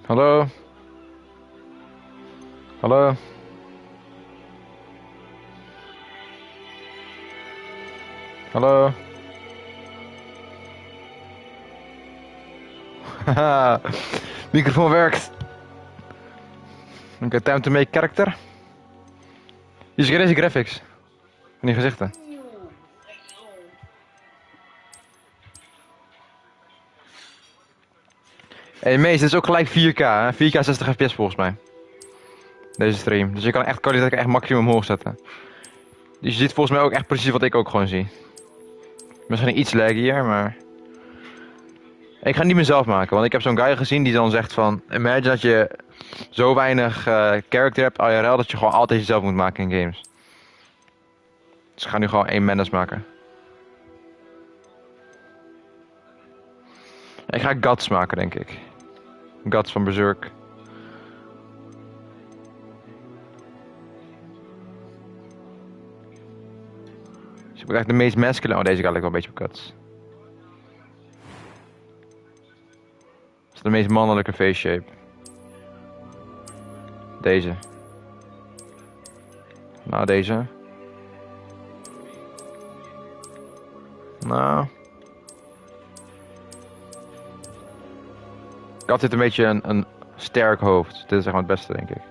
Hallo? Hallo? Hallo? Haha, microfoon werkt. Oké, time to make character. Hier is deze graphics. Van die gezichten. Hey Mees, dit is ook gelijk 4K, hè? 4K 60 fps volgens mij. Deze stream. Dus je kan echt kwaliteit echt maximum omhoog zetten. Dus je ziet volgens mij ook echt precies wat ik ook gewoon zie. Misschien iets laggier, maar... Ik ga het niet mezelf maken, want ik heb zo'n guy gezien die dan zegt van... Imagine dat je zo weinig character hebt IRL dat je gewoon altijd jezelf moet maken in games. Dus ik ga nu gewoon één Menace maken. Ik ga Guts maken, denk ik. Guts van Berserk. Dus ik heb echt de meest masculine... Oh, deze guy lijkt wel een beetje op Guts. Dat is de meest mannelijke face shape. Deze. Nou, deze. Nou. Guts heeft een beetje een sterk hoofd. Dit is zeg maar het beste, denk ik.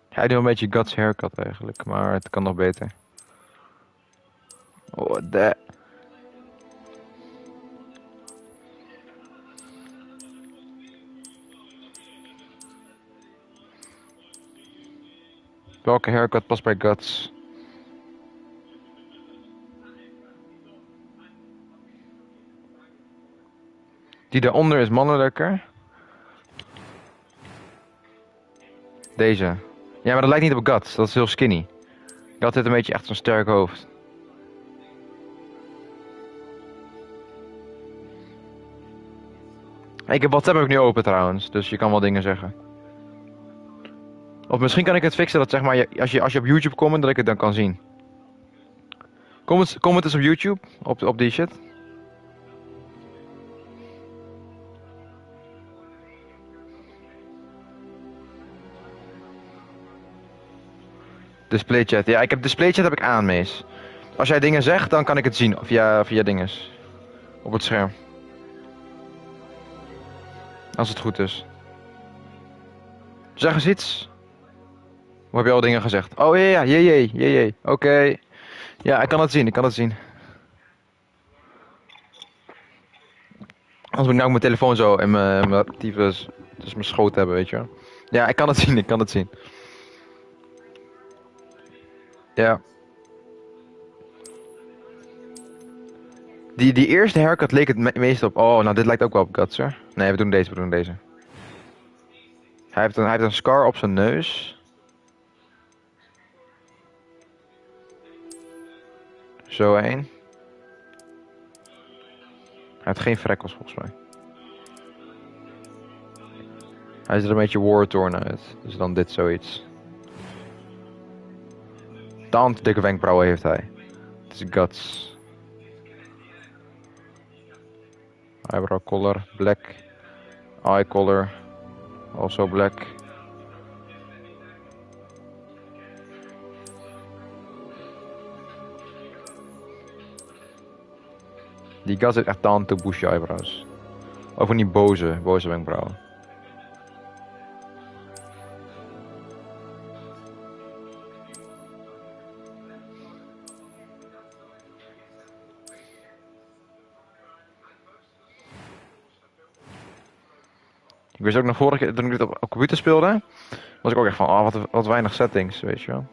Hij doet een beetje Guts haircut eigenlijk, maar het kan nog beter. Oh, de. Welke haircut past bij Guts? Die daaronder is mannelijker. Deze. Ja, maar dat lijkt niet op Guts. Dat is heel skinny. Guts heeft een beetje echt zo'n sterk hoofd. Ik heb WhatsApp ook nu open trouwens, dus je kan wel dingen zeggen. Of misschien kan ik het fixen dat zeg maar, als je op YouTube comment, dat ik het dan kan zien. Comment eens op YouTube, op die shit. Displaychat, ja, ik heb displaychat heb ik aan, Mees. Als jij dingen zegt, dan kan ik het zien via dinges. Op het scherm. Als het goed is. Zeg eens iets. Hoe heb je al dingen gezegd? Oh ja, jee. Oké. Ja, ik kan het zien, ik kan het zien. Anders moet ik nou mijn telefoon zo in mijn tyfus, dus mijn schoot hebben, weet je wel. Ja, ik kan het zien, ik kan het zien. Ja. Die eerste haircut leek het meest op... Oh, nou dit lijkt ook wel op Guts, hoor. Nee, we doen deze. Hij heeft een scar op zijn neus. Zo één. Hij heeft geen freckles volgens mij. Hij ziet er een beetje war-torn uit. Dus dan dit zoiets. Tant dikke wenkbrauwen heeft hij. Het is Guts. Eyebrow color, black. Eye color, also black. Die Guts heeft echt tante bushy eyebrows. Ook van die boze wenkbrauwen. Ik wist ook nog vorige keer, toen ik dit op computer speelde, was ik ook echt van, oh, wat weinig settings, weet je wel.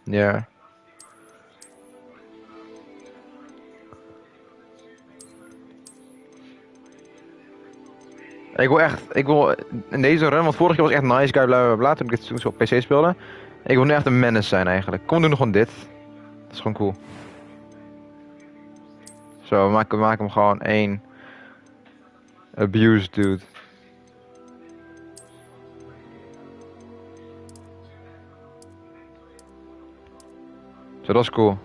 Ja. Ik wil in deze run, want vorige keer was echt nice guy, bla bla bla, toen ik het toen zo op PC speelde. Ik wil nu echt een menace zijn eigenlijk. Kom, we doen gewoon dit. Dat is gewoon cool. Zo, we maken hem gewoon één abuse dude. Zo, dat is cool.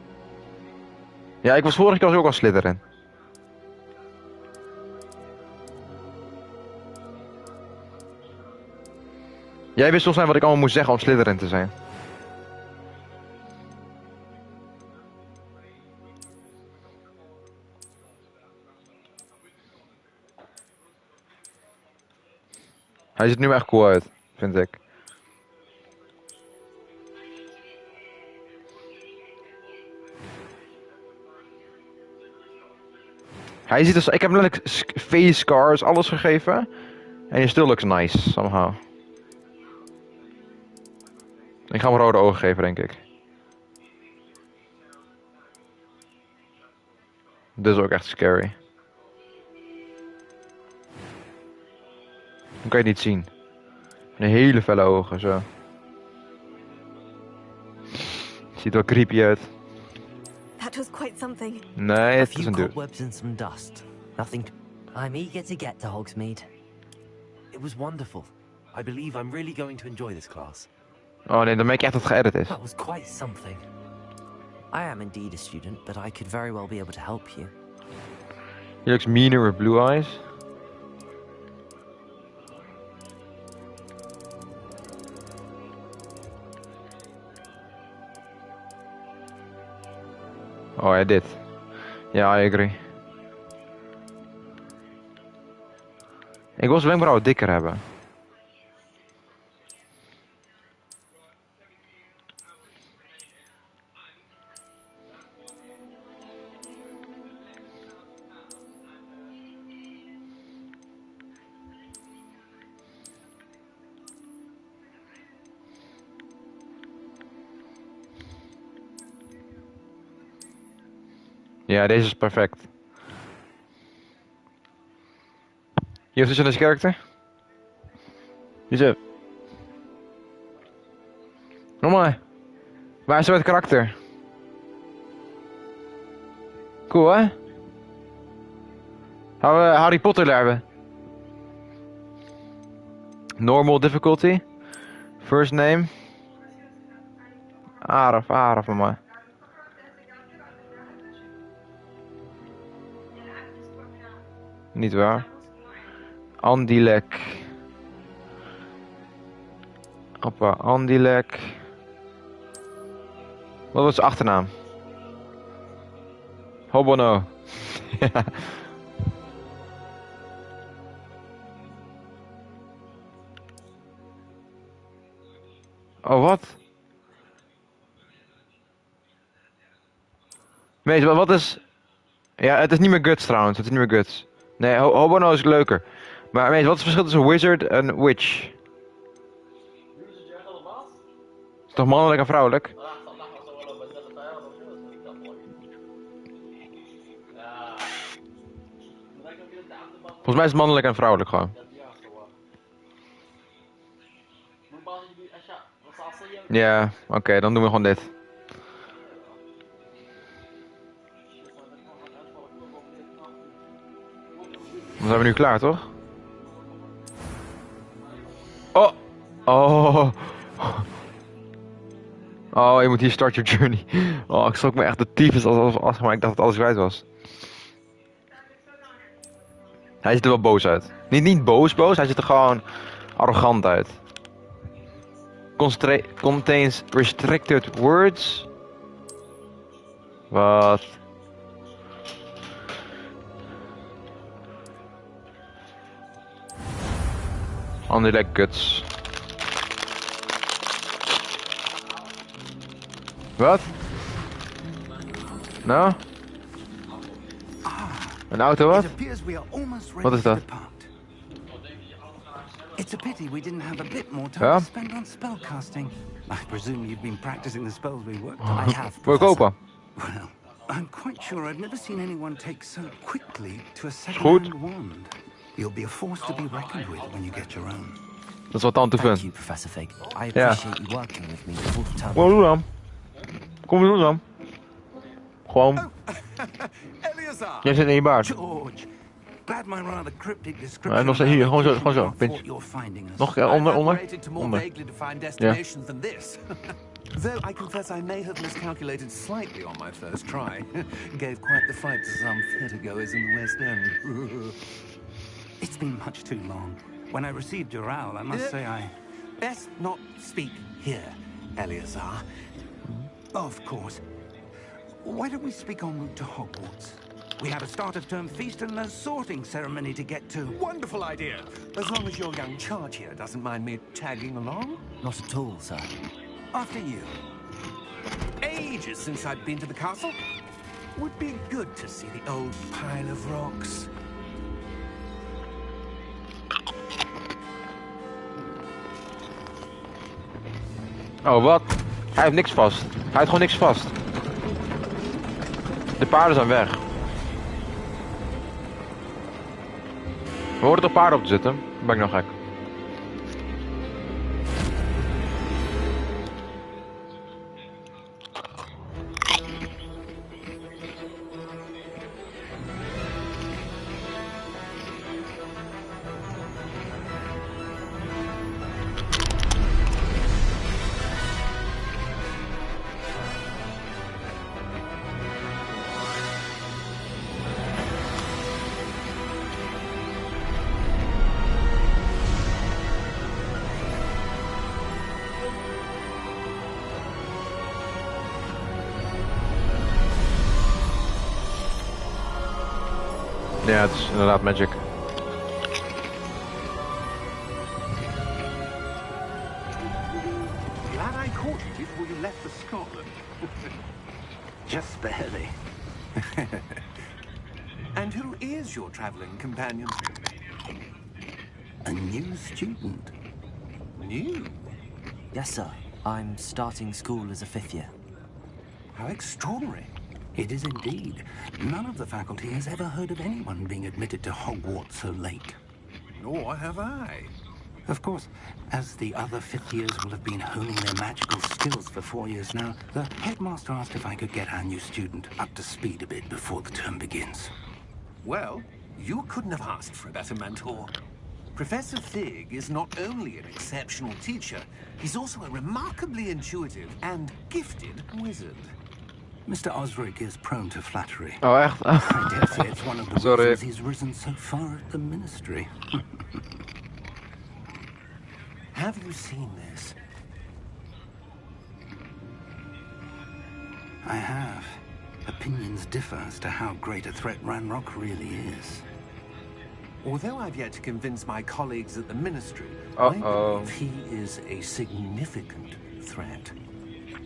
Ja, ik was vorige keer ook al Slytherin. Jij wist volgens mij wat ik allemaal moest zeggen om Slytherin te zijn. Hij ziet er nu echt cool uit, vind ik. Hij ziet dus, ik heb hem letterlijk face scars, alles gegeven. En he still looks nice, somehow. Ik ga hem rode ogen geven, denk ik. Dit is ook echt scary. Dan kan je het niet zien. Een hele felle ogen, zo. Ziet er wel creepy uit. That was quite something. Nee, A het is few een dude. cobwebs and some dust. Nothing. I'm eager to get to Hogsmeade. It was wonderful. I believe I'm really going to enjoy this class. Oh nee, dan merk je echt dat het geëdit is. That was quite something. I am indeed a student, but I could very well be able to help you. He looks meaner with blue eyes. Oh ja, dit. Ja, I agree. Ik wil zijn wenkbrauwen dikker hebben. Ja, deze is perfect. Hier is deze character. Wie is het? Normaal. Waar is het karakter? Cool, hè? Gaan we Harry Potter hebben. Normal difficulty. First name. Araf, maar. Niet waar. Andilek. Hoppa, Andilek. Wat was zijn achternaam? Hobono. Oh, wat? Weet je wat is... Ja, het is niet meer Guts trouwens. Het is niet meer Guts. Nee, Hobono is leuker. Maar weet je, wat is het verschil tussen wizard en witch? Is toch mannelijk en vrouwelijk? Volgens mij is het mannelijk en vrouwelijk gewoon. Ja, oké, dan doen we gewoon dit. Dan zijn we nu klaar, toch? Oh! Oh! Oh, je moet hier start your journey. Oh, ik schrok me echt de tyfus als maar ik dacht dat alles kwijt was. Hij ziet er wel boos uit. Niet boos, hij ziet er gewoon arrogant uit. Contains restricted words. Wat? Andilek guts. Wat? Nou? Een auto wat? Wat is dat? It's a pity we didn't have a bit more time Ja? to spend on spellcasting. I presume you've been practicing the spells we worked on. I have. Wil je Professor. kopen? Well, I'm quite sure I've never seen anyone take so quickly to a Goed. second-hand wand. You'll be a force to be reckoned with when you get your own. Dat is wat tante Thank vindt. you, Professor Fig. I appreciate you working with me full time. Kom doen dan. Kom doen dan. Gewoon. Eleazar! Jij zit in je baard. George, glad my rather cryptic description. Nee, nog steeds hier, gewoon zo, gewoon zo. of Pinch. what you're finding us. Nog een keer onder, I've onder. operated to more Onder. vaguely defined destinations than this. Though I confess I may have miscalculated slightly on my first try. Gave quite the fright to some theatregoers in the West End. It's been much too long. When I received your owl, I must say I... Best not speak here, Eleazar. Of course. Why don't we speak en route to Hogwarts? We have a start-of-term feast and a sorting ceremony to get to. Wonderful idea. As long as your young charge here doesn't mind me tagging along. Not at all, sir. After you. Ages since I've been to the castle. Would be good to see the old pile of rocks. Oh, wat? Hij heeft niks vast. Hij heeft gewoon niks vast. De paarden zijn weg. We horen er paarden op te zitten. Dan ben ik nog gek. Ja, het is inderdaad magic. Glad I caught you before you left for Scotland. Just barely. And who is your traveling companion? A new student. New? Yes, sir. I'm starting school as a 5th year. How extraordinary. It is indeed. None of the faculty has ever heard of anyone being admitted to Hogwarts so late. Nor have I. Of course, as the other 5th years will have been honing their magical skills for 4 years now, the headmaster asked if I could get our new student up to speed a bit before the term begins. Well, you couldn't have asked for a better mentor. Professor Fig is not only an exceptional teacher, he's also a remarkably intuitive and gifted wizard. Mr. Osric is prone to flattery. Oh, echt? I dare say it's one of the Sorry. reasons he's risen so far at the ministry. Have you seen this? I have. Opinions differ as to how great a threat Ranrock really is. Although I've yet to convince my colleagues at the ministry, Uh-oh. I believe he is a significant threat.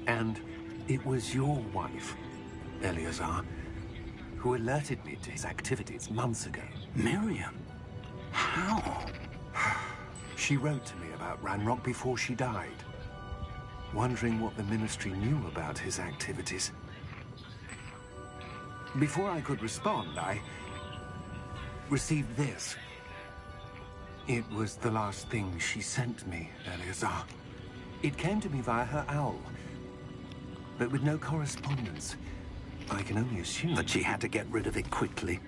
And it was your wife, Eleazar, who alerted me to his activities months ago. Miriam? How? She wrote to me about Ranrock before she died, wondering what the ministry knew about his activities. Before I could respond, I received this. It was the last thing she sent me, Eleazar. It came to me via her owl, but with no correspondence. I can only assume That she had to get rid of it quickly.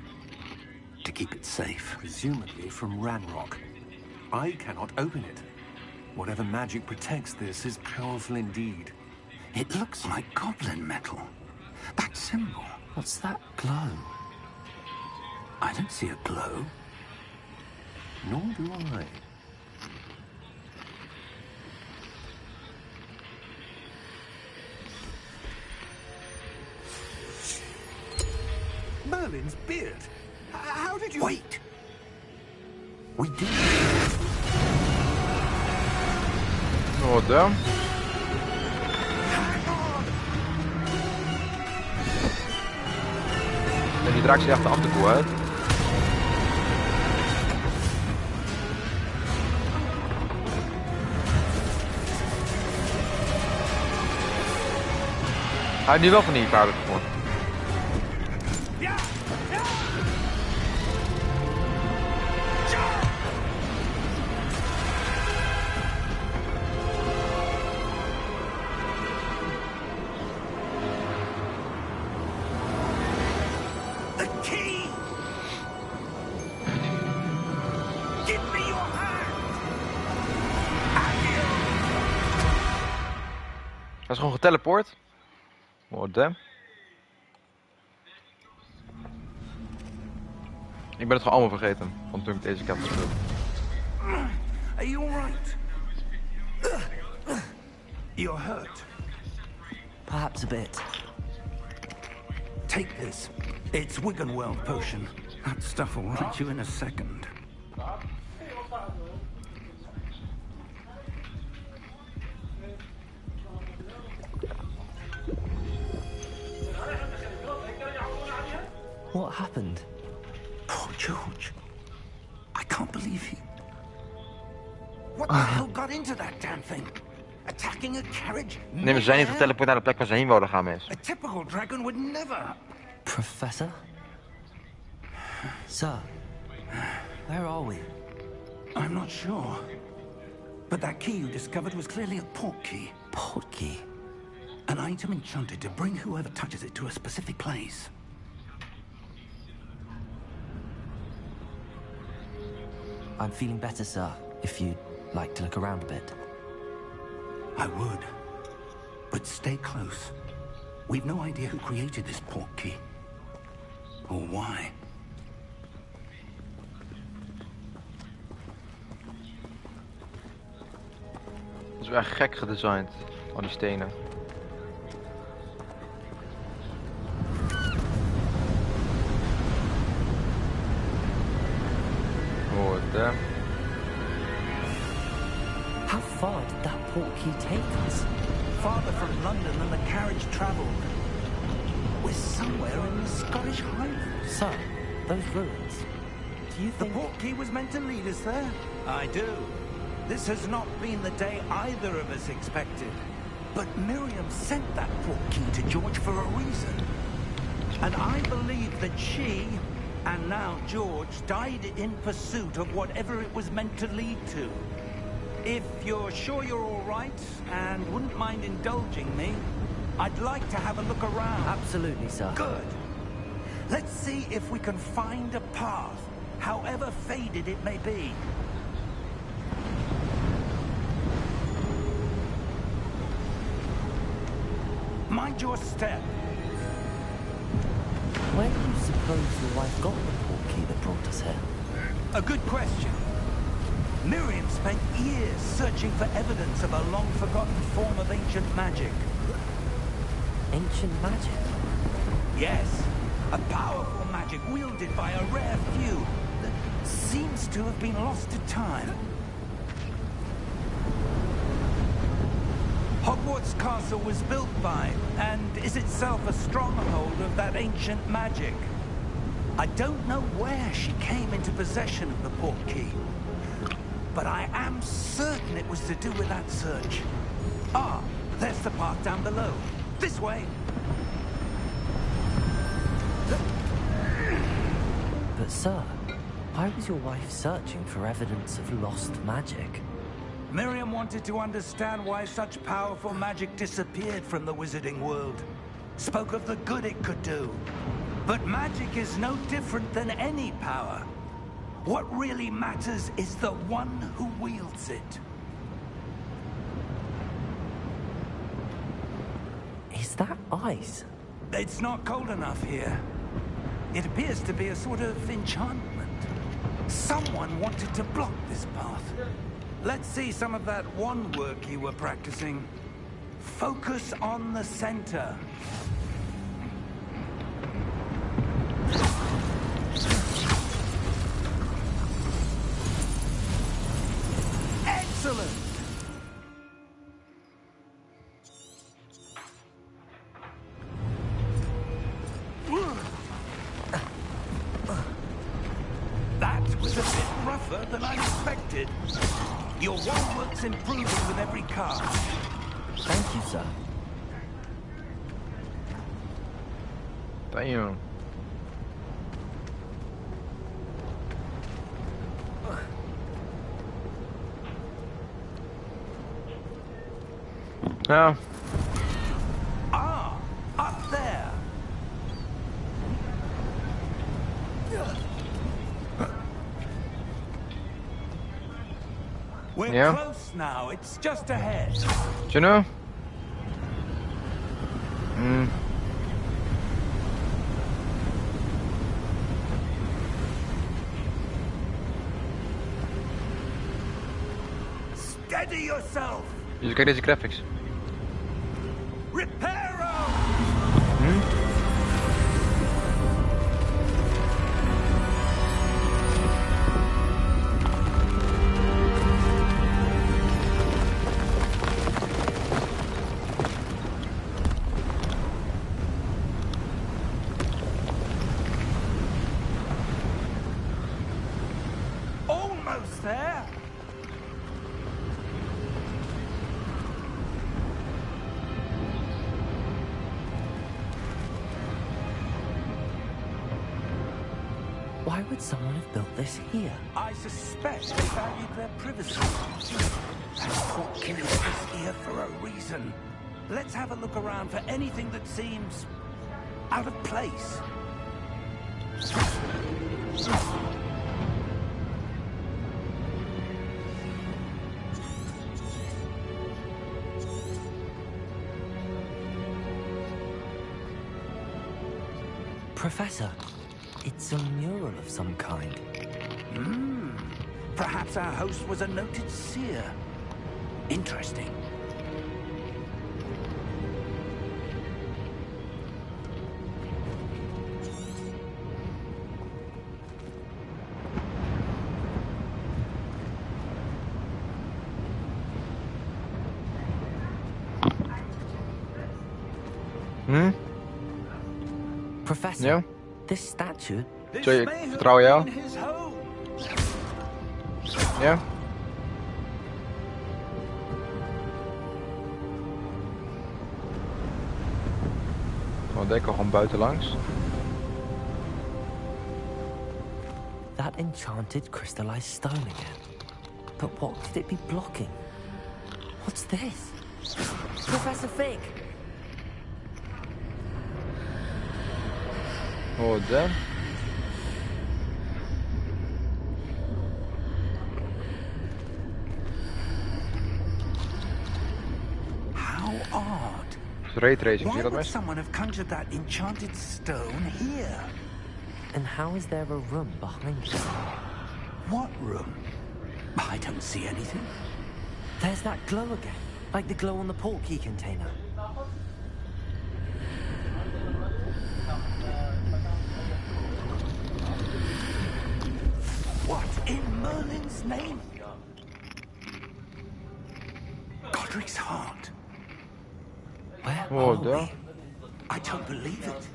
To keep it safe. presumably from Ranrock. I cannot open it. Whatever magic protects this is powerful indeed. It looks like goblin metal. That symbol. What's that glow? I don't see a glow. Nor do I. Merlin's beard. How did you... Wait! We did. Oh, damn. Hang on! En die draak ziet echt af te koe uit. Hij heeft nu wel van die paarden gevonden. Ja! Ja! Ja! Give me your hand! Hij is gewoon geteleport. What the? Ik ben het gewoon allemaal vergeten. Van toen ik deze kat gespeeld. Are you alright? You're hurt. Perhaps a bit. Take this. It's Wiggenweld potion. That stuff will right you in a second. What happened? Poor George. I can't believe he... What the hell got into that damn thing? Attacking a carriage? Nee, we zijn niet geteleport naar de plek waar ze heen wilden gaan, mensen. A typical dragon would never... Professor? Sir, where are we? I'm not sure. But that key you discovered was clearly a port key. Port key? An item enchanted to bring whoever touches it to a specific place. I'm feeling better, sir, if you'd like to look around a bit. I would. But stay close. We've no idea who created this port key. Or why. Dat is wel echt gek gedesigned. Al die stenen. What the? How far did that port key take us? Farther from London than the carriage travelled. We're somewhere in the Scottish Highlands. Sir, those ruins. Do you The think... port key was meant to lead us there? I do. This has not been the day either of us expected. But Miriam sent that port key to George for a reason. And I believe that she, and now George, died in pursuit of whatever it was meant to lead to. If you're sure you're all right and wouldn't mind indulging me, I'd like to have a look around. Absolutely, sir. Good. Let's see if we can find a path, however faded it may be. Mind your step. Where do you suppose your wife got the port key that brought us here? A good question. Miriam spent years searching for evidence of a long-forgotten form of ancient magic. Ancient magic? Yes, a powerful magic wielded by a rare few that seems to have been lost to time. Hogwarts Castle was built by, and is itself a stronghold of that ancient magic. I don't know where she came into possession of the port key, but I am certain it was to do with that search. Ah, there's the path down below. This way. But sir, why was your wife searching for evidence of lost magic? Miriam wanted to understand why such powerful magic disappeared from the wizarding world. Spoke of the good it could do. But magic is no different than any power. What really matters is the one who wields it. Is that ice? It's not cold enough here. It appears to be a sort of enchantment. Someone wanted to block this path. Let's see some of that wand work you were practicing. Focus on the center. Excellent! That was a bit rougher than I expected. Your wand work's improving with every cast. Thank you, sir. Damn. Ja. Ah, up there. We're Yeah. close now. It's just ahead. Do you know? Steady yourself. Dus kijk deze graphics. Reparo. Almost there. Why would someone have built this here? I suspect they valued their privacy. That fortune is here for a reason. Let's have a look around for anything that seems out of place. Professor, it's a mural of some kind. Perhaps our host was a noted seer. Interesting. Professor, Ja? this statue. This Sorry, ik may have vertrouw jou. been his home. Ja? Gewoon dekken, gewoon buitenlangs. That enchanted crystallized stone again. But what could it be blocking? What's this? Professor Fig! Oh, damn. How odd. Raytracing, zie Why je dat would mes? someone have conjured that enchanted stone here? And how is there a room behind it? What room? I don't see anything. There's that glow again, like the glow on the portkey container. What in Merlin's name? Godric's heart. Where Oh, are damn. we? I don't believe it.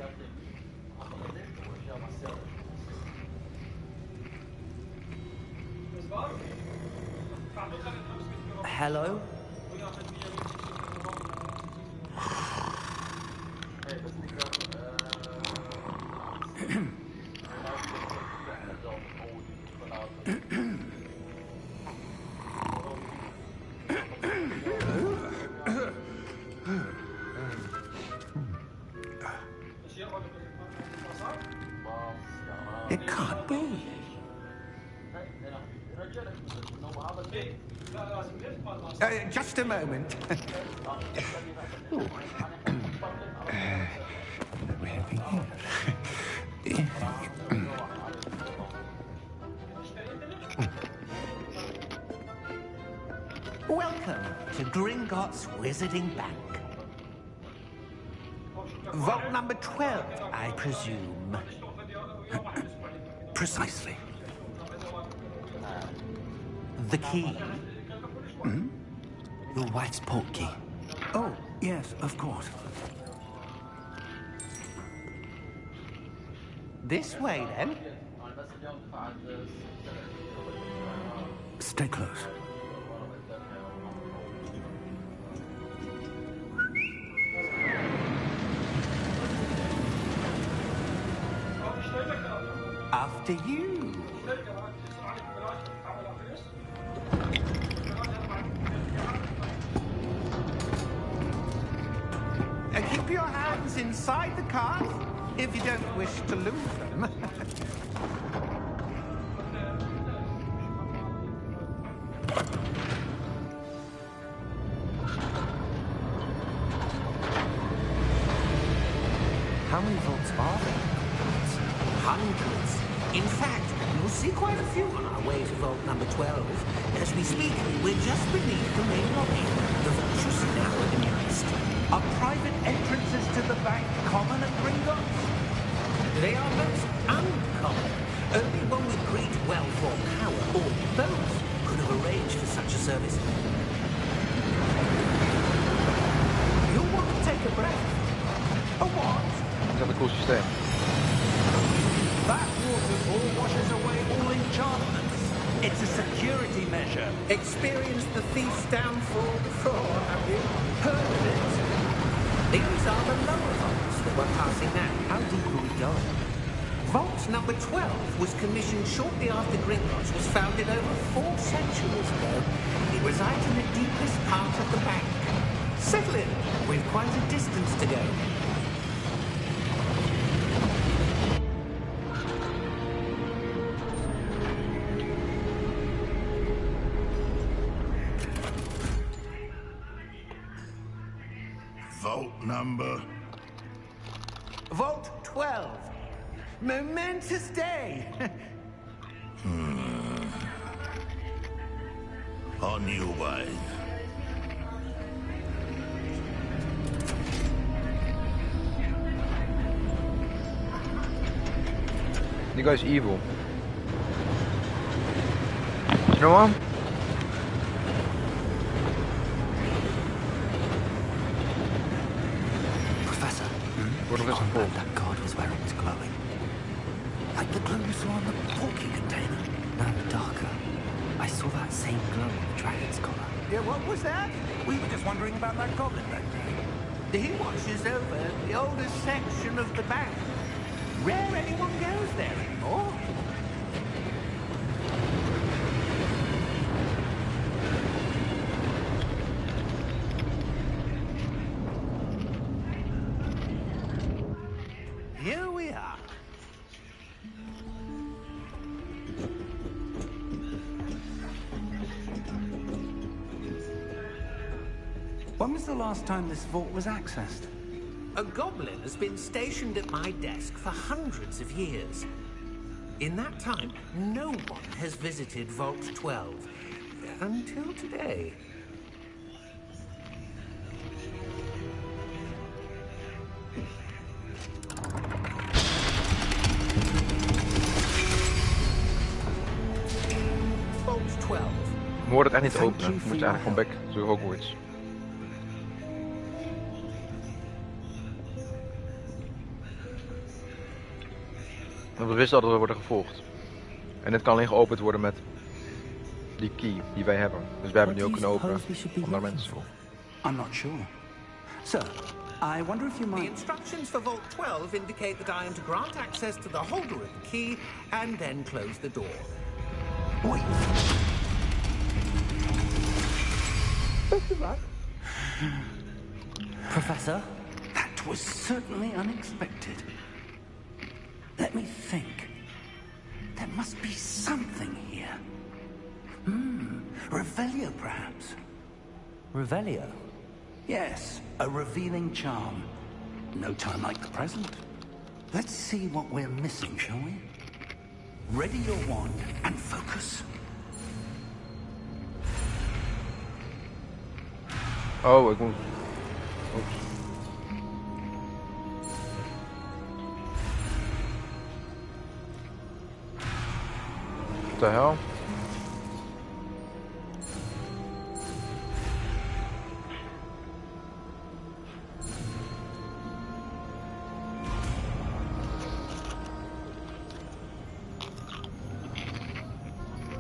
Hello? It can't be. Just a moment. Welcome to Gringotts Wizarding Bank. Vault number 12, I presume. Precisely. The key. Your wife's portkey. Oh, yes, of course. This way, then. Stay close. After you. Keep your hands inside the cart if you don't wish to lose them. How many vaults are there? Hundreds. In fact, you'll see quite a few on our way to vault number 12. As we speak, we're just beneath the main lobby. The vaults you see now are nearest. Are private entrances to the bank common at Gringotts? They are most uncommon. Only one with great wealth or power, or both, could have arranged for such a service. You'll want to take a breath. A what? Is that een cool systeem? That waterfall washes away all enchantments. It's a security measure. Experienced the thief's downfall before, have you? Heard of it? These are the lower vaults that we're passing now. How deep are we going? Vault number 12 was commissioned shortly after Gringotts was founded over 4 centuries ago. It resides in the deepest part of the bank. Settle in. We've quite a distance to go. Vault number. Vault 12. Momentous day. On your way. You guy's evil. You know what? Professor, What the was it armband for? that guard was wearing is glowing. Like the glow you saw on the porky container. No, darker. I saw that same glow on the dragon's collar. Yeah, what was that? We were just wondering about that goblin back there. He watches over the oldest section of the bank. Rare anyone goes there anymore. Here we are. When was the last time this vault was accessed? A goblin has been stationed at my desk for hundreds of years. In that time, no one has visited Vault 12. Until today. Vault 12. We hoorden het echt niet openen. We moeten eigenlijk gewoon back to Hogwarts. Want we wisten al dat we worden gevolgd. En dit kan alleen geopend worden met die key die wij hebben. Dus wij hebben nu ook kunnen openen. Andere mensen. I'm not sure. Sir, I wonder if you The might... instructions for Vault 12 indicate that I am to grant access to the holder of the key and then close the door. Wait. Professor? That was certainly unexpected. Let me think. There must be something here. Revelio, perhaps. Revelio? Yes, a revealing charm. No time like the present. Let's see what we're missing, shall we? Ready your wand and focus. Oh, ik moet... Oeps. What the hell?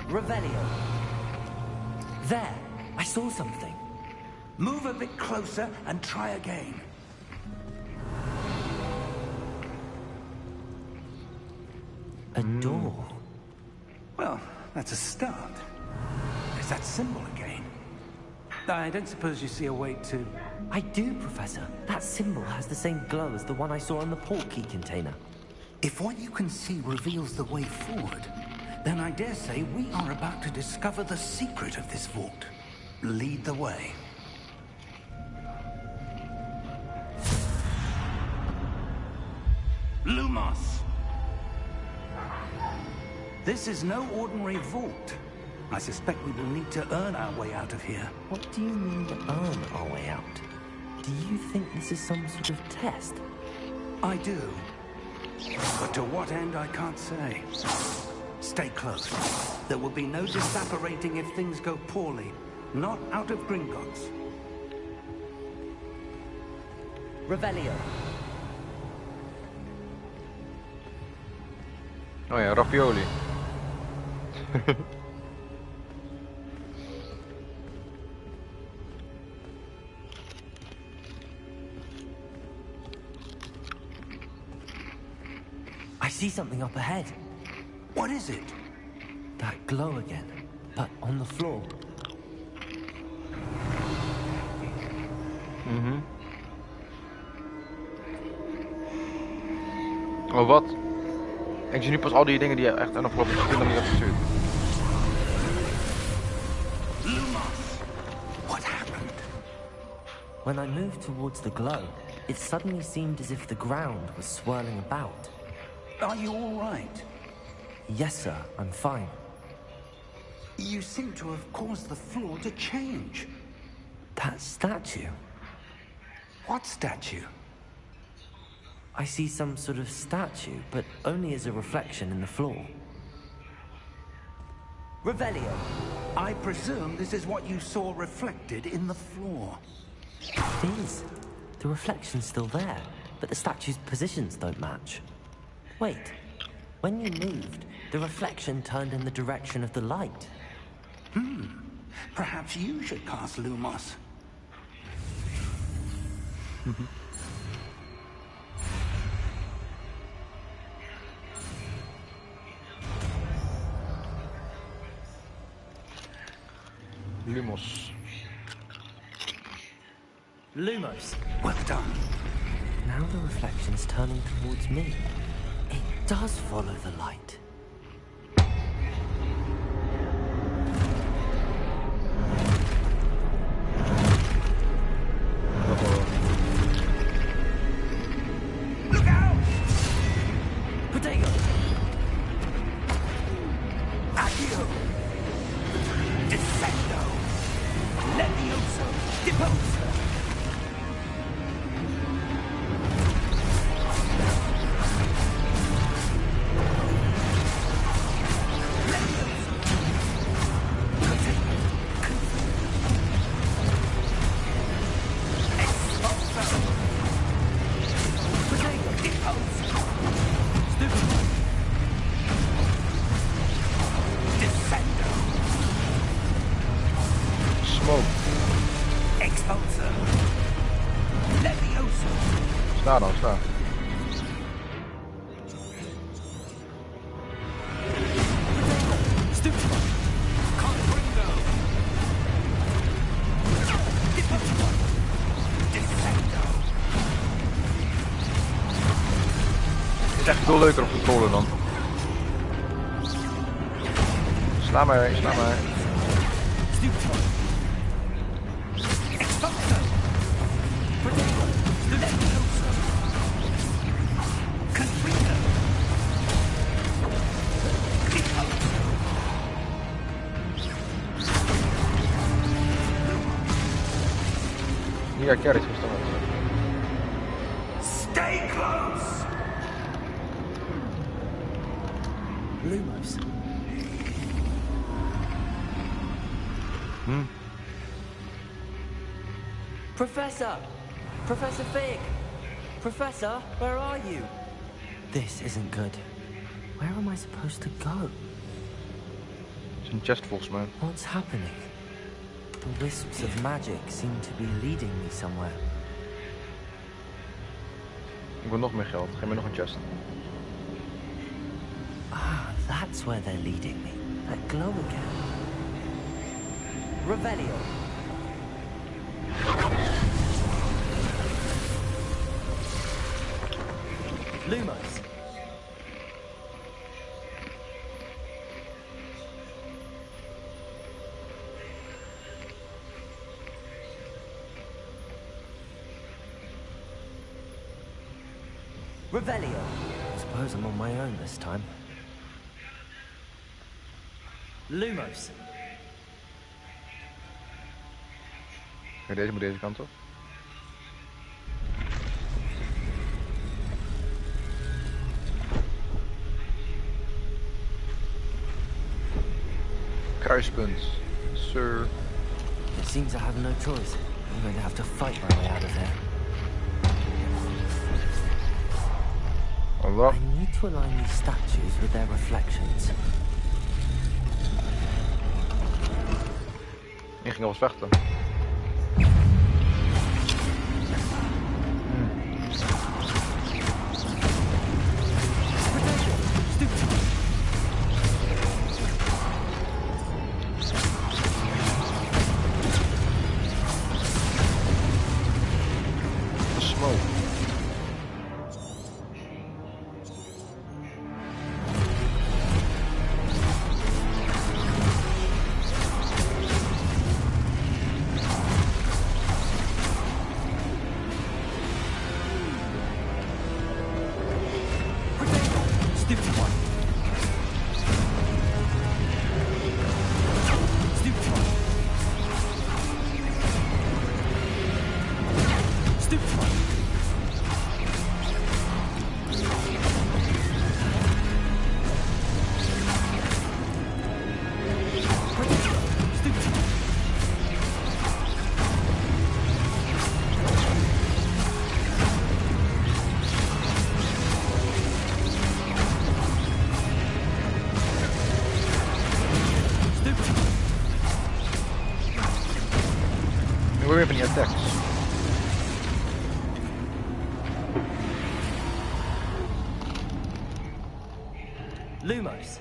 Revelio. There, I saw something. Move a bit closer and try again. A door. Well, that's a start. There's that symbol again. I don't suppose you see a way to... I do, Professor. That symbol has the same glow as the one I saw in the portkey container. If what you can see reveals the way forward, Then I dare say we are about to discover the secret of this vault. Lead the way. Lumos! This is no ordinary vault. I suspect we will need to earn our way out of here. What do you mean, earn our way out? Do you think this is some sort of test? I do. But to what end, I can't say. Stay close. There will be no disapparating if things go poorly. Not out of Gringotts. Revelio. Oh ja, ravioli. I see something up ahead. What is it? That glow again, but on the floor. Oh wat? Ik zie nu pas al die dingen die je echt in de afgelopen 20 minuten hebt gestuurd. Lumos! What happened? When I moved towards the glow, it suddenly seemed as if the ground was swirling about. Are you all right? Yes, sir, I'm fine. You seem to have caused the floor to change. That statue. What statue? I see some sort of statue, but only as a reflection in the floor. Revelio. I presume this is what you saw reflected in the floor. It is. The reflection's still there, but the statue's positions don't match. Wait. When you moved, the reflection turned in the direction of the light. Perhaps you should cast Lumos. Lumos. Lumos. Well done. Now the reflection's turning towards me. It does follow the light. Look out! Potato! Accio! Descendo! Levioso! Deposa! Sta dan, sta. Het is echt veel leuker op controle dan. Sla maar, sla maar. Ja, carrot gestaan. Stay close! Lumos. Professor! Professor Fig! Professor, where are you? This isn't good. Where am I supposed to go? Het is een chest volgens mij. What's happening? The wisps of magic seem to be leading me somewhere. Ik wil nog meer geld. Geef me nog een chest. Ah, that's where they're leading me. That glow again. Revelio. Lumos. Revelio. I suppose I'm on my own this time. Lumos. Oké, deze moet deze kant op. Kruispunt. Sir. It seems I have no choice. I'm going to have to fight my way out of there. Allah. I need to align these statues with their reflections. Ik ging al eens vechten. Weer van die attacks. Lumos.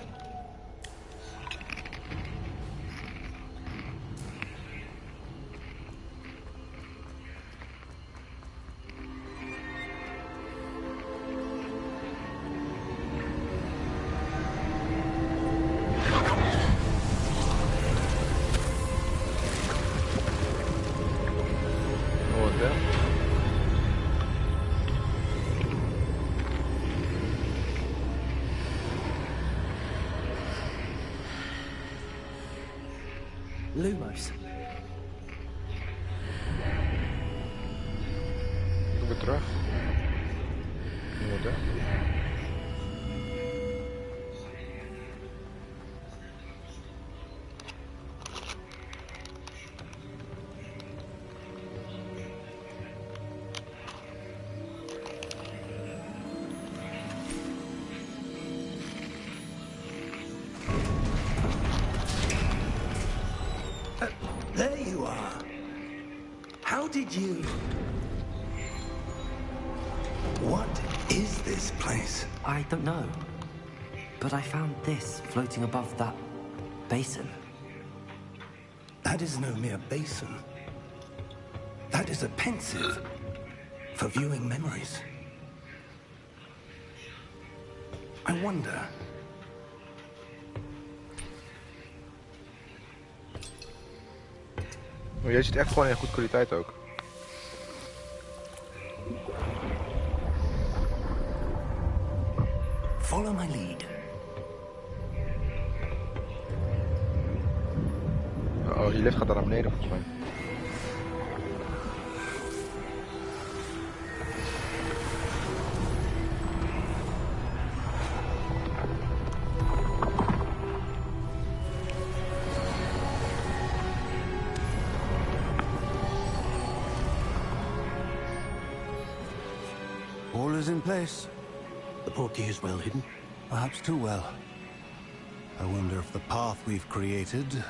Lumos. Doe weer terug. Noorden. There you are. How did you... What is this place? I don't know. But I found this floating above that basin. That is no mere basin. That is a pensive for viewing memories. I wonder... Oh, jij ziet echt gewoon in goede kwaliteit ook. Follow my lead. Oh, die lift gaat daar naar beneden volgens mij. All is in place. The portkey is well hidden. Perhaps too well. I wonder if the path we've created...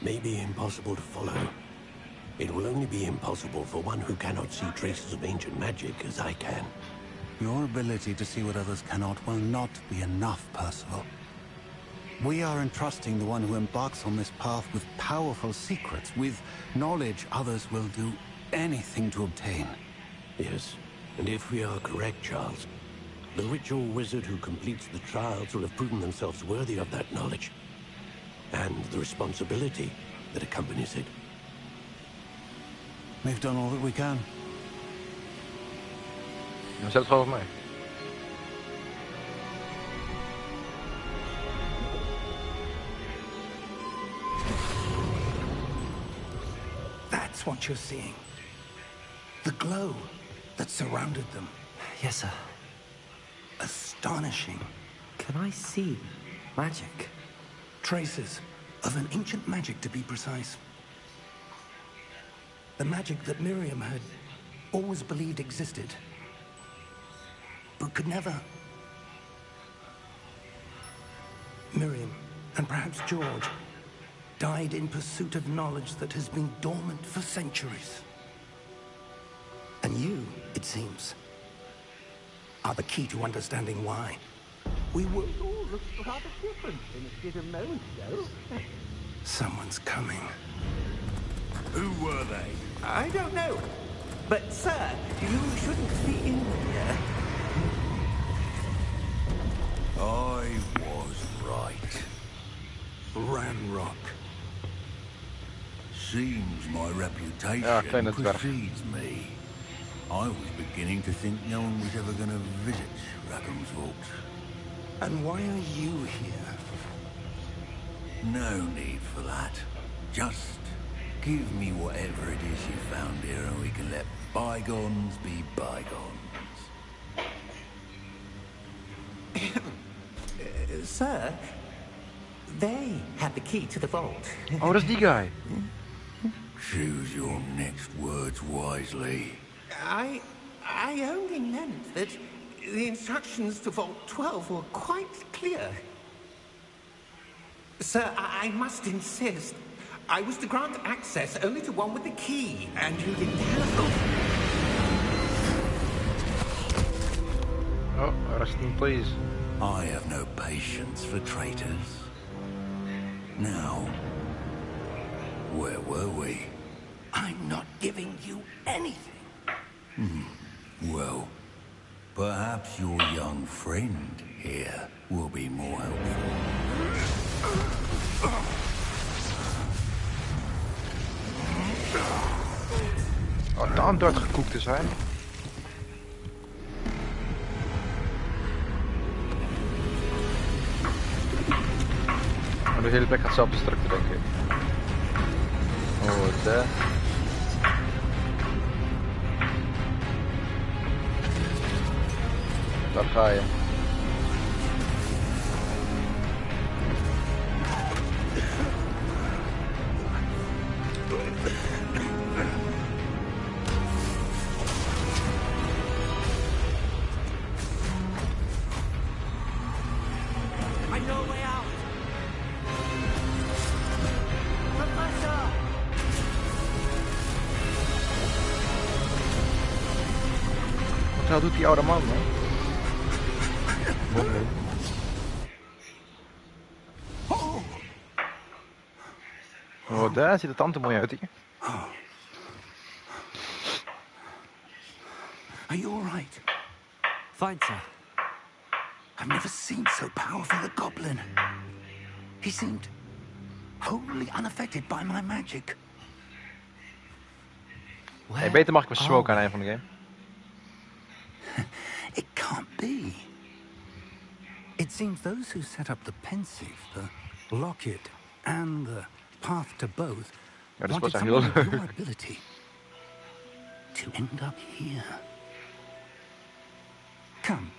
May be impossible to follow. It will only be impossible for one who cannot see traces of ancient magic as I can. Your ability to see what others cannot will not be enough, Percival. We are entrusting the one who embarks on this path with powerful secrets, with knowledge others will do anything to obtain. Yes, and if we are correct, Charles, the ritual wizard who completes the trials will have proven themselves worthy of that knowledge. And the responsibility that accompanies it. We've done all that we can. Dan zet het gewoon voor mij. That's what you're seeing. The glow that surrounded them. Yes, sir. Astonishing. Can I see magic? Traces of an ancient magic, to be precise. The magic that Miriam had always believed existed, but could never. Miriam, and perhaps George, died in pursuit of knowledge that has been dormant for centuries. And you, it seems, are the key to understanding why. We would all look rather different than it did a moment ago. Someone's coming. Who were they? I don't know. But, sir, you shouldn't be in here. I was right. Ranrock. Seems my reputation Ja, kleine dwerg. precedes me. I was beginning to think no one was ever going to visit Rackham's vault. And why are you here? No need for that. Just give me whatever it is you found here and we can let bygones be bygones. Sir, they had the key to the vault. Oh, dat is die guy. Choose your next words wisely. I only meant that the instructions to Vault 12 were quite clear. Sir, I must insist. I was to grant access only to one with the key, and you didn't have. Oh, rest in peace. I have no patience for traitors. Now, where were we? I'm not giving you anything. Well, perhaps your young friend here will be more helpful. Oh, de antwoord gekoekt te zijn. Maar de hele plek gaat zelf destructen, denk ik. Oh, daar. Daar ga je. I know a way out. Professor! Wat de hel doet die oude man, man? Oh, daar ziet de tante mooi uit hier. Are you all right? Fine, sir. I've never seen so powerful a goblin. He seemed wholly unaffected by my magic. Hey, beter mag ik mijn smoke aan het einde van de game. It can't be. It seems those who set up the pensive, the locket, and the path to both Ja, dat was wanted echt someone heel with your leuk. ability to end up here. Come.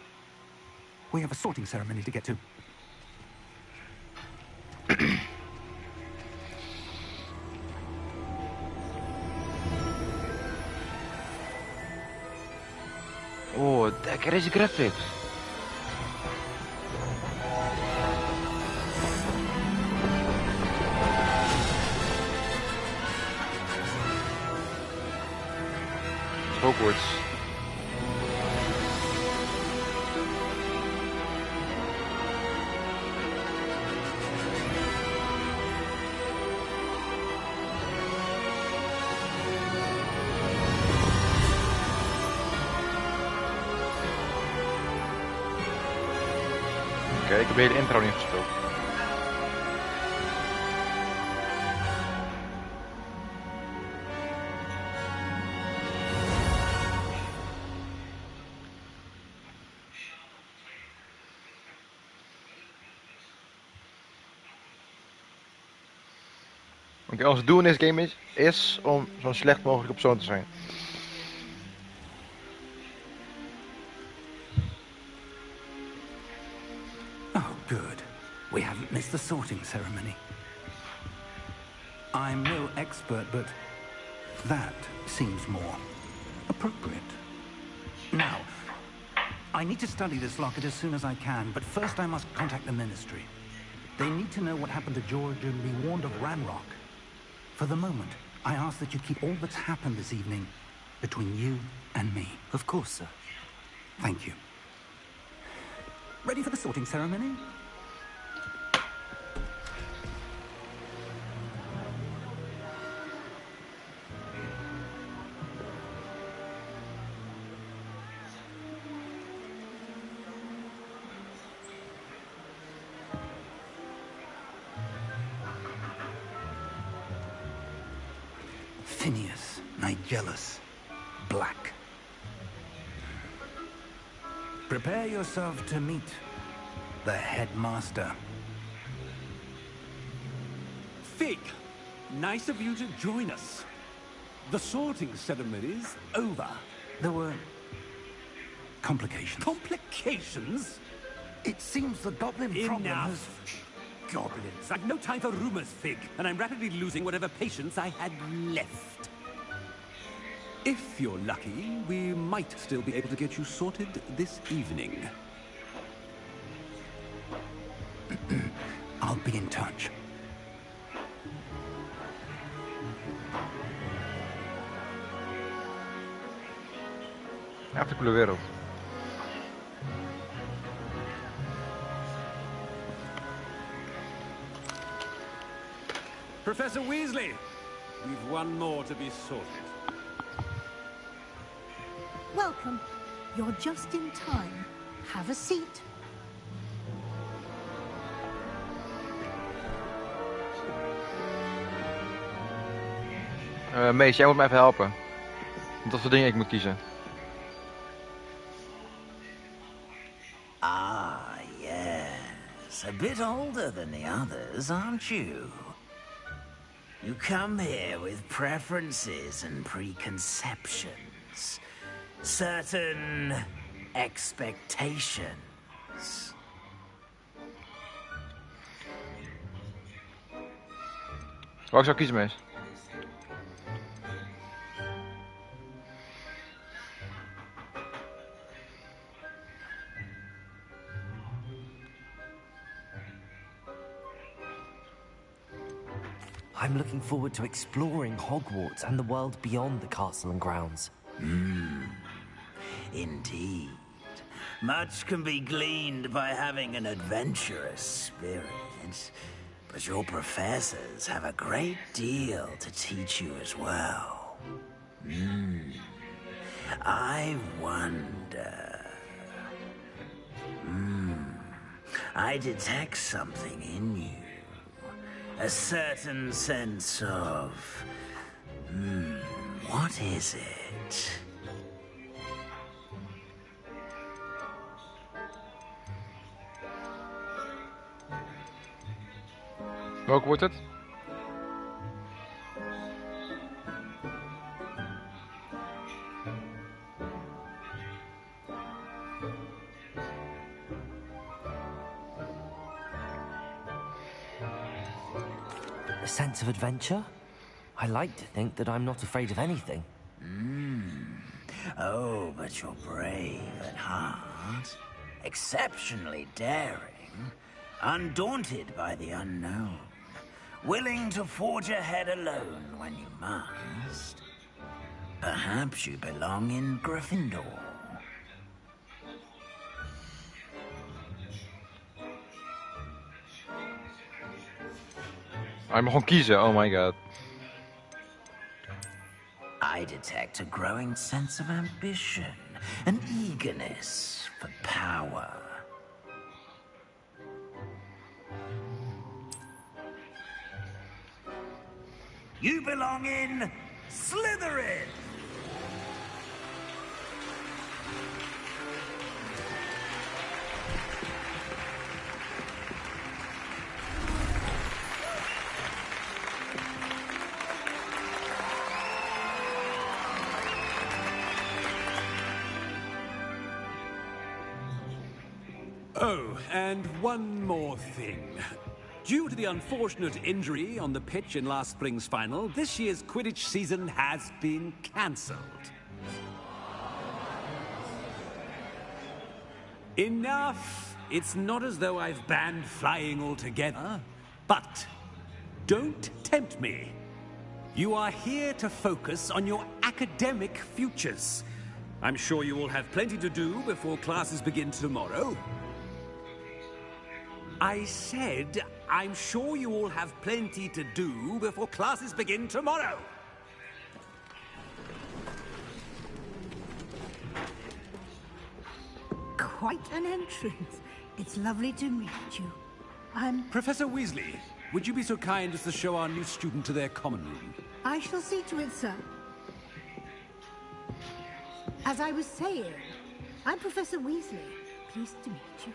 We have a sorting ceremony to get to. Oh, lekker is graphics. Hogwarts. Oké, ik heb de hele intro niet gespeeld. Oké, ons doel in deze game is om zo slecht mogelijk persoon te zijn. Oh, good. We haven't missed the sorting ceremony. I'm no expert, but that seems more appropriate. Now, I need to study this locket as soon as I can, but first I must contact the Ministry. They need to know what happened to George and be warned of Ranrock. For the moment, I ask that you keep all that's happened this evening between you and me. Of course, sir. Thank you. Ready for the sorting ceremony? Phineas, Nigellus, Black. Prepare yourself to meet the headmaster. Fig, nice of you to join us. The sorting ceremony's over. There were complications. Complications? It seems the goblin problem has... Enough. Goblins. I've no time for rumors, Fig, and I'm rapidly losing whatever patience I had left. If you're lucky, we might still be able to get you sorted this evening. I'll be in touch. Echt een coole wereld. Professor Weasley, we've one more to be sorted. Welcome. You're just in time. Have a seat. Mees, jij moet me even helpen. Wat voor dingen ik moet kiezen. Ah, yes. A bit older than the others, aren't you? You come here with preferences and preconceptions. Certain expectations. Waar zou ik kiezen, Mees? I'm looking forward to exploring Hogwarts and the world beyond the castle and grounds. Indeed. Much can be gleaned by having an adventurous spirit, but your professors have a great deal to teach you as well. I wonder... I detect something in you. A certain sense of... what is it? Welke wordt het? A sense of adventure? I like to think that I'm not afraid of anything. Oh, but you're brave at heart. Exceptionally daring. Undaunted by the unknown. Willing to forge ahead alone when you must. Perhaps you belong in Gryffindor. Hij mag gewoon kiezen, oh my god. I detect a growing sense of ambition, an eagerness for power. You belong in Slytherin! Oh, and one more thing. Due to the unfortunate injury on the pitch in last spring's final, this year's Quidditch season has been cancelled. Enough! It's not as though I've banned flying altogether, but don't tempt me. You are here to focus on your academic futures. I'm sure you all have plenty to do before classes begin tomorrow. I said, I'm sure you all have plenty to do before classes begin tomorrow. Quite an entrance. It's lovely to meet you. I'm... Professor Weasley, would you be so kind as to show our new student to their common room? I shall see to it, sir. As I was saying, I'm Professor Weasley. Pleased to meet you.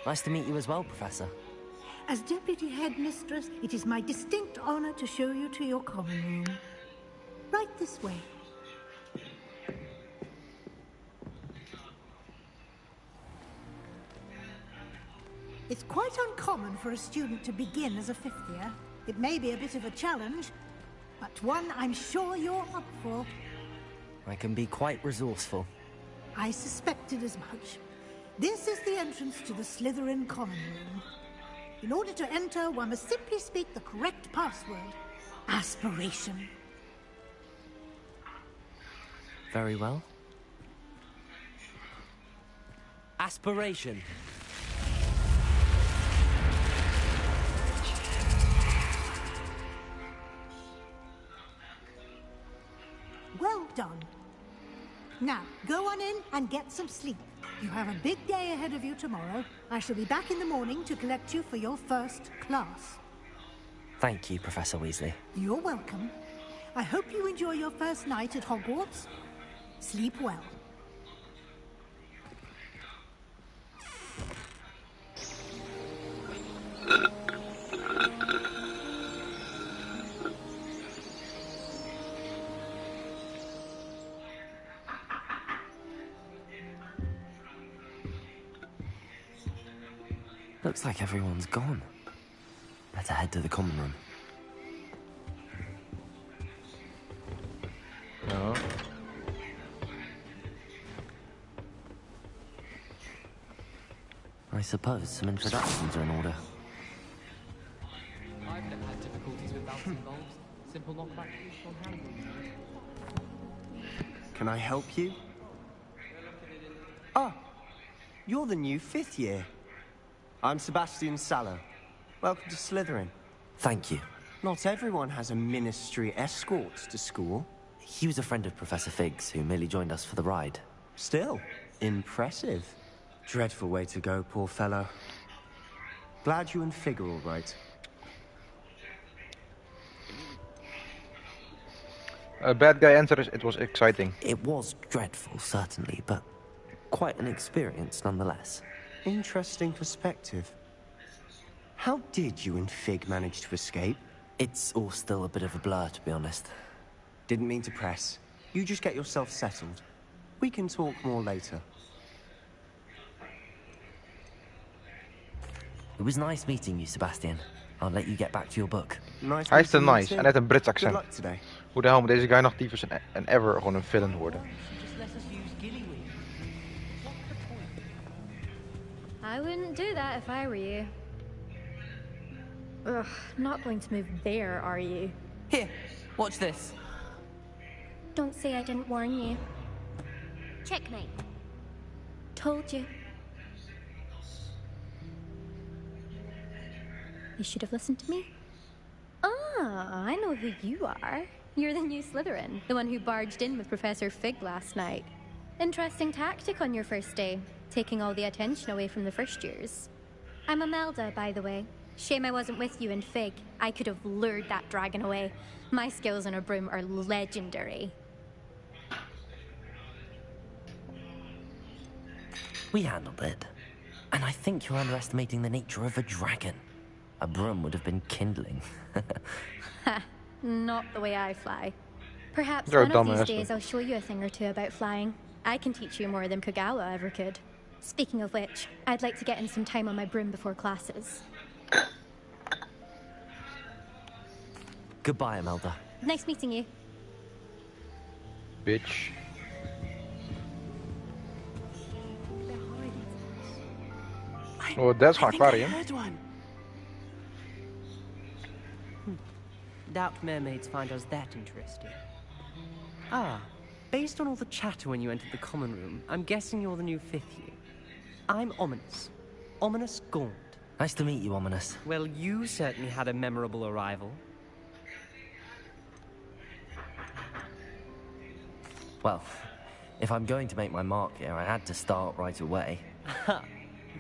Nice to meet you as well, Professor. As Deputy Headmistress, it is my distinct honor to show you to your common room. Right this way. It's quite uncommon for a student to begin as a fifth year. It may be a bit of a challenge, but one I'm sure you're up for. I can be quite resourceful. I suspected as much. This is the entrance to the Slytherin common room. In order to enter, one must simply speak the correct password. Aspiration. Very well. Aspiration. Well done. Now, go on in and get some sleep. You have a big day ahead of you tomorrow. I shall be back in the morning to collect you for your first class. Thank you, Professor Weasley. You're welcome. I hope you enjoy your first night at Hogwarts. Sleep well. Looks like everyone's gone. Better head to the common room. No. I suppose some introductions are in order. I've never had difficulties with bouncing balls. Simple knockback on handles. Can I help you? Ah, you're the new fifth year. I'm Sebastian Sallow. Welcome to Slytherin. Thank you. Not everyone has a ministry escort to school. He was a friend of Professor Fig's who merely joined us for the ride. Still, impressive. Dreadful way to go, poor fellow. Glad you and Fig are all right. A bad guy answer is it was exciting. It was dreadful, certainly, but quite an experience nonetheless. Interesting perspective. How did you and Fig manage to escape? It's all still a bit of a blur, to be honest. Didn't mean to press. You just get yourself settled. We can talk more later. It was nice meeting you, Sebastian. I'll let you get back to your book. Nice. Hij is te nice en hij heeft een Brits Good accent. luck today. Hoe de hel moet deze guy nog tyfus en ever gewoon een villain worden? I wouldn't do that if I were you. Ugh, not going to move there, are you? Here, watch this. Don't say I didn't warn you. Checkmate. Told you. You should have listened to me. Ah, I know who you are. You're the new Slytherin, the one who barged in with Professor Fig last night. Interesting tactic on your first day, taking all the attention away from the first years. I'm Imelda, by the way. Shame I wasn't with you in Fig. I could have lured that dragon away. My skills on a broom are legendary. We handled it. And I think you're underestimating the nature of a dragon. A broom would have been kindling. Ha, not the way I fly. Perhaps You're one of dumbass, these days I'll show you a thing or two about flying. I can teach you more than Kagawa ever could. Speaking of which, I'd like to get in some time on my broom before classes. Goodbye, Imelda. Nice meeting you. Bitch. Oh, that's hard aquarium. Doubt mermaids find us that interesting. Ah, based on all the chatter when you entered the common room, I'm guessing you're the new 5th year. I'm Ominous. Ominous Gaunt. Nice to meet you, Ominous. Well, you certainly had a memorable arrival. Well, if I'm going to make my mark here, I had to start right away. Ha!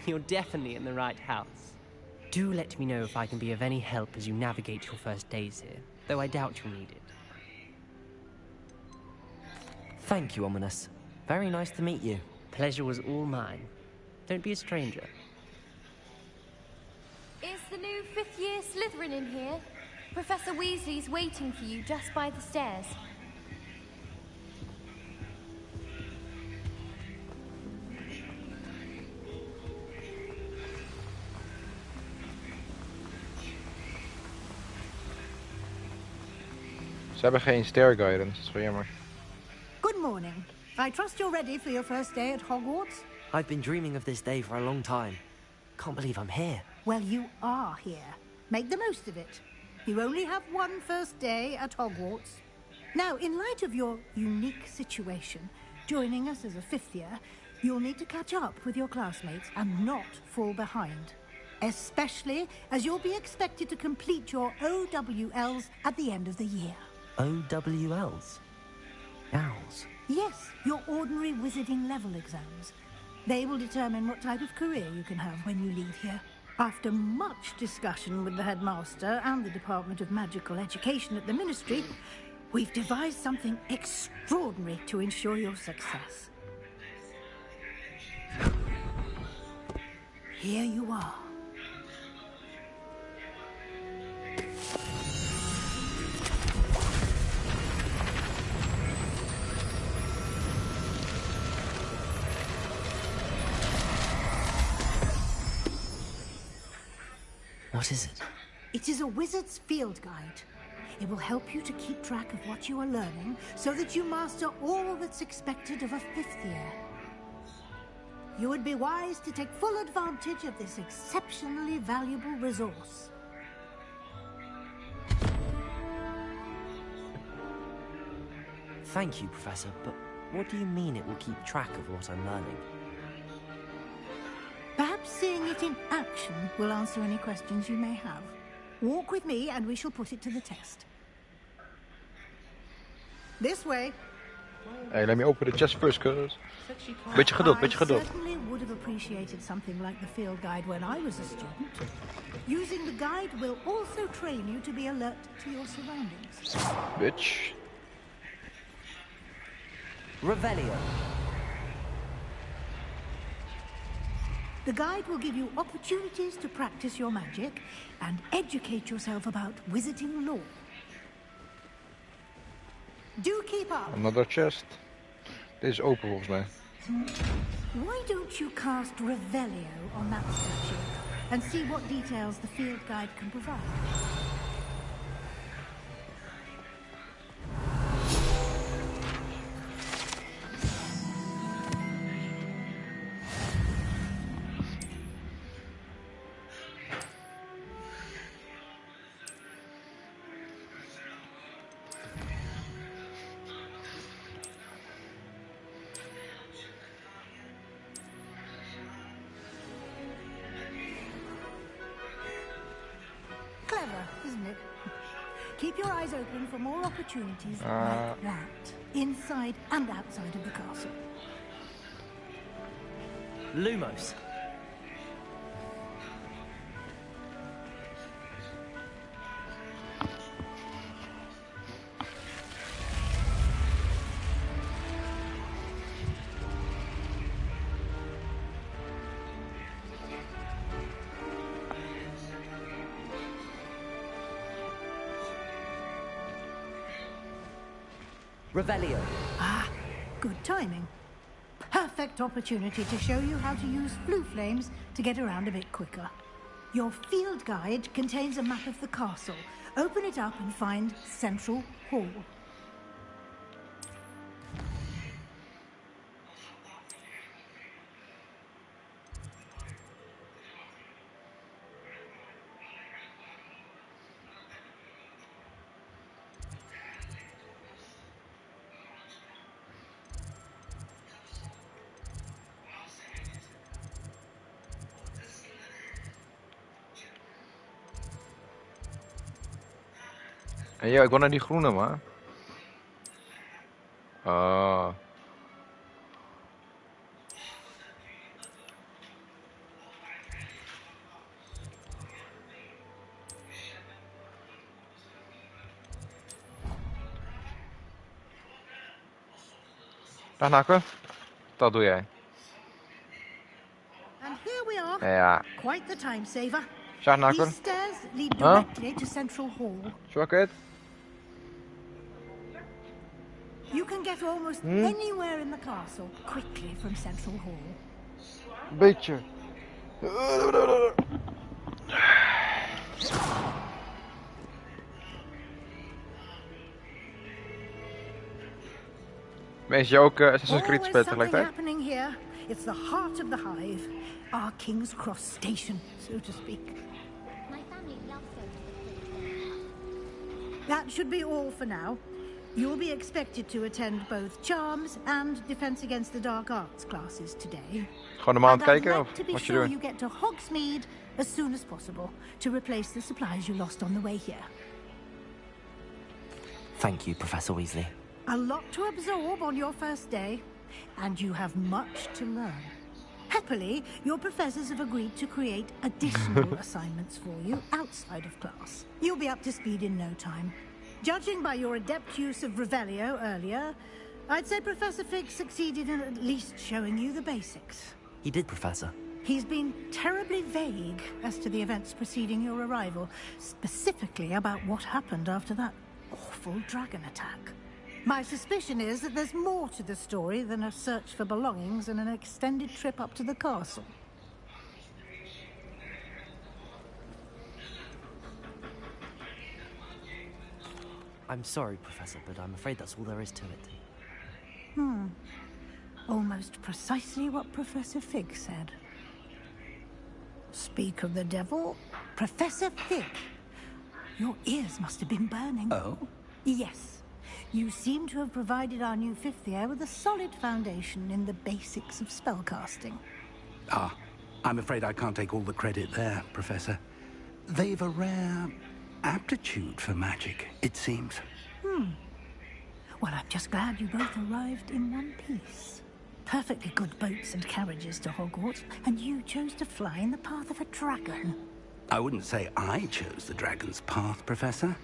You're definitely in the right house. Do let me know if I can be of any help as you navigate your first days here, though I doubt you'll need it. Thank you, Ominous. Very nice to meet you. Pleasure was all mine. Don't be a stranger. Is the new 5th year Slytherin in here? Professor Weasley's waiting for you just by the stairs. Ze hebben geen stair guidance, dat is wel jammer. Good morning. I trust you're ready for your first day at Hogwarts? I've been dreaming of this day for a long time. Can't believe I'm here. Well, you are here. Make the most of it. You only have one first day at Hogwarts. Now, in light of your unique situation, joining us as a 5th year, you'll need to catch up with your classmates and not fall behind. Especially as you'll be expected to complete your OWLs at the end of the year. OWLs? Owls? Yes, your ordinary wizarding level exams. They will determine what type of career you can have when you leave here. After much discussion with the headmaster and the Department of Magical Education at the Ministry, we've devised something extraordinary to ensure your success. Here you are. What is it? It is a wizard's field guide. It will help you to keep track of what you are learning so that you master all that's expected of a 5th year. You would be wise to take full advantage of this exceptionally valuable resource. Thank you, Professor, but what do you mean it will keep track of what I'm learning? Perhaps seeing it in action will answer any questions you may have. Walk with me and we shall put it to the test. This way. Hey, let me open the chest first, cuz. Beetje geduld, beetje geduld. I certainly would have appreciated something like the field guide when I was a student. Using the guide will also train you to be alert to your surroundings. Bitch. Revelio. The guide will give you opportunities to practice your magic and educate yourself about wizarding lore. Do keep up. Another chest. Dit is open volgens mij. Why don't you cast Revelio on that statue and see what details the field guide can provide? Clever, isn't it? Keep your eyes open for more opportunities like that, inside and outside of the castle. Lumos. Revelio. Ah, good timing. perfect opportunity to show you how to use flue flames to get around a bit quicker. Your field guide contains a map of the castle. Open it up and find Central Hall. Ja, ik wil naar die groene, man. Oh. Dag Nakke. Dat doe jij. And here we are. Ja. Quite the time saver. Dag Nakke. These stairs lead directly to Central Hall. Zwak het? You can get almost anywhere in the castle quickly from Central Hall. Beetje. Mees je ook Assassin's Creed spelen tegelijkertijd? Happening here. It's the heart of the hive, our King's Cross station, so to speak. My family loves That should be all for now. You'll be expected to attend both Charms and Defense Against the Dark Arts classes today. Gewoon normaal aan het kijken, I'd of like to be wat je sure doet? you get to Hogsmeade as soon as possible to replace the supplies you lost on the way here. Thank you, Professor Weasley. A lot to absorb on your first day, and you have much to learn. Happily, your professors have agreed to create additional assignments for you outside of class. You'll be up to speed in no time. Judging by your adept use of Revelio earlier, I'd say Professor Fig succeeded in at least showing you the basics. He did, Professor. He's been terribly vague as to the events preceding your arrival, specifically about what happened after that awful dragon attack. My suspicion is that there's more to the story than a search for belongings and an extended trip up to the castle. I'm sorry, Professor, but I'm afraid that's all there is to it. Almost precisely what Professor Fig said. Speak of the devil, Professor Fig. Your ears must have been burning. Oh? Yes. You seem to have provided our new fifth year with a solid foundation in the basics of spellcasting. Ah, I'm afraid I can't take all the credit there, Professor. They've a rare aptitude for magic, it seems. Well, I'm just glad you both arrived in one piece. Perfectly good boats and carriages to Hogwarts, and you chose to fly in the path of a dragon. I wouldn't say I chose the dragon's path, Professor.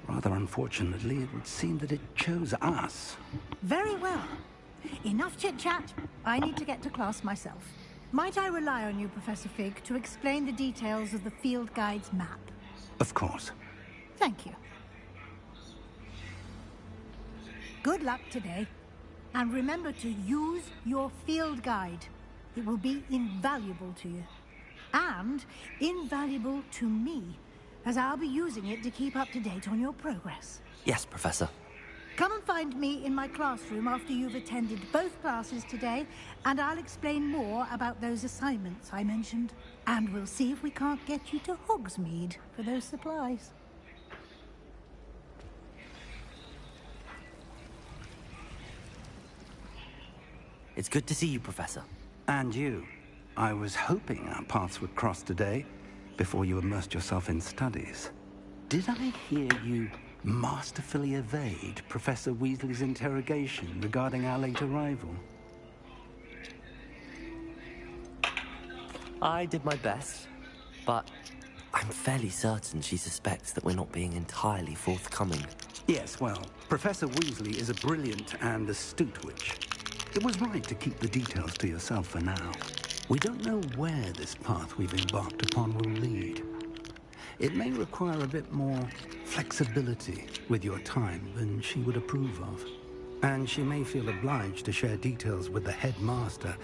Rather unfortunately, it would seem that it chose us. Very well. Enough chit-chat. I need to get to class myself. Might I rely on you, Professor Fig, to explain the details of the field guide's map? Of course. Thank you. Good luck today. And remember to use your field guide. It will be invaluable to you. And invaluable to me, as I'll be using it to keep up to date on your progress. Yes, Professor. Come and find me in my classroom after you've attended both classes today, and I'll explain more about those assignments I mentioned. And we'll see if we can't get you to Hogsmeade for those supplies. It's good to see you, Professor. And you. I was hoping our paths would cross today, before you immersed yourself in studies. Did I hear you masterfully evade Professor Weasley's interrogation regarding our late arrival? I did my best, but I'm fairly certain she suspects that we're not being entirely forthcoming. Yes, well, Professor Weasley is a brilliant and astute witch. It was right to keep the details to yourself for now. We don't know where this path we've embarked upon will lead. It may require a bit more flexibility with your time than she would approve of. And she may feel obliged to share details with the headmaster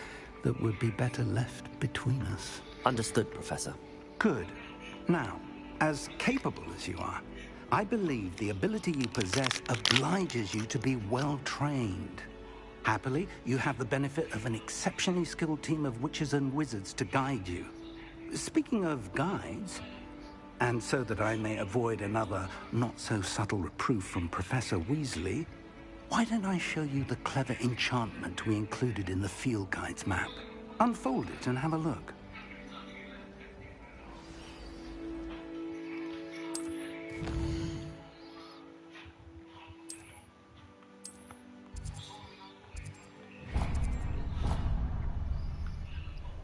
that would be better left between us. Understood, Professor. Good. Now, as capable as you are, I believe the ability you possess obliges you to be well trained. Happily, you have the benefit of an exceptionally skilled team of witches and wizards to guide you. Speaking of guides, and so that I may avoid another not-so-subtle reproof from Professor Weasley, why don't I show you the clever enchantment we included in the field guide's map? Unfold it and have a look.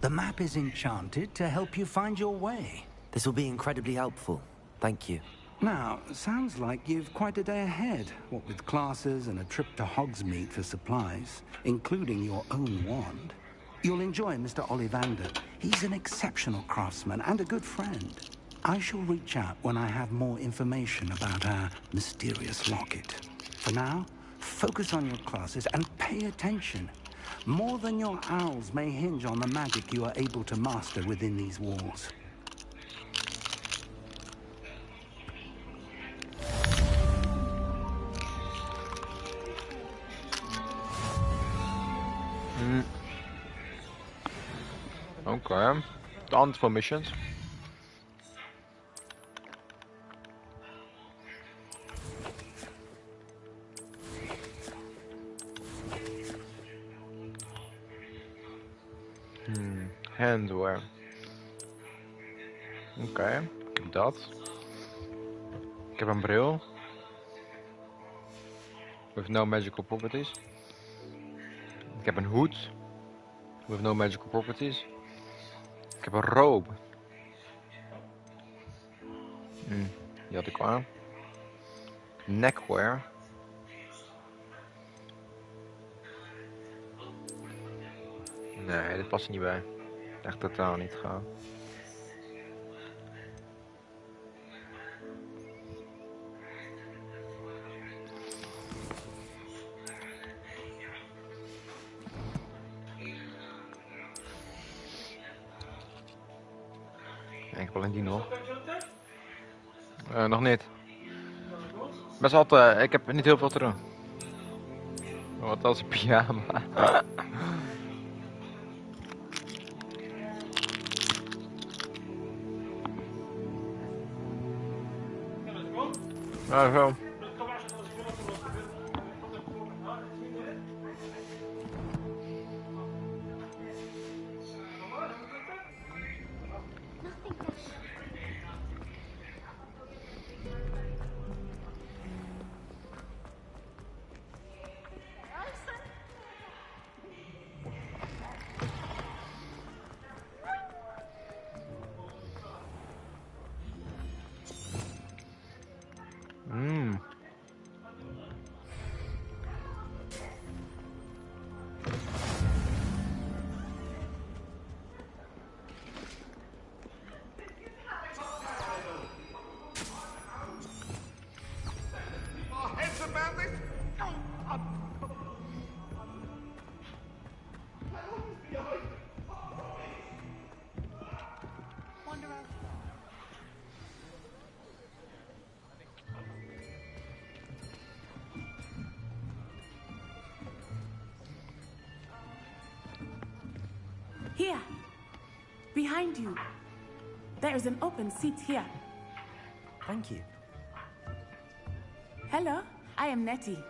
The map is enchanted to help you find your way. This will be incredibly helpful. Thank you. Now, sounds like you've quite a day ahead, what with classes and a trip to Hogsmeade for supplies, including your own wand. You'll enjoy Mr. Ollivander. He's an exceptional craftsman and a good friend. I shall reach out when I have more information about our mysterious locket. For now, focus on your classes and pay attention. More than your owls may hinge on the magic you are able to master within these walls. Okay. Done for missions. Handwear. Oké, ik heb dat. Ik heb een bril. With no magical properties. Ik heb een hoed. With no magical properties. Ik heb een robe. Die had ik al aan. Neckwear. Nee, dit past er niet bij. Echt totaal niet gaan. Ik heb alleen die nog. Nog niet. Best wel ik heb niet heel veel te doen. Wat als een pyjama. Ja, zo. Here, behind you. There is an open seat here. Thank you. Hello, I am Nettie.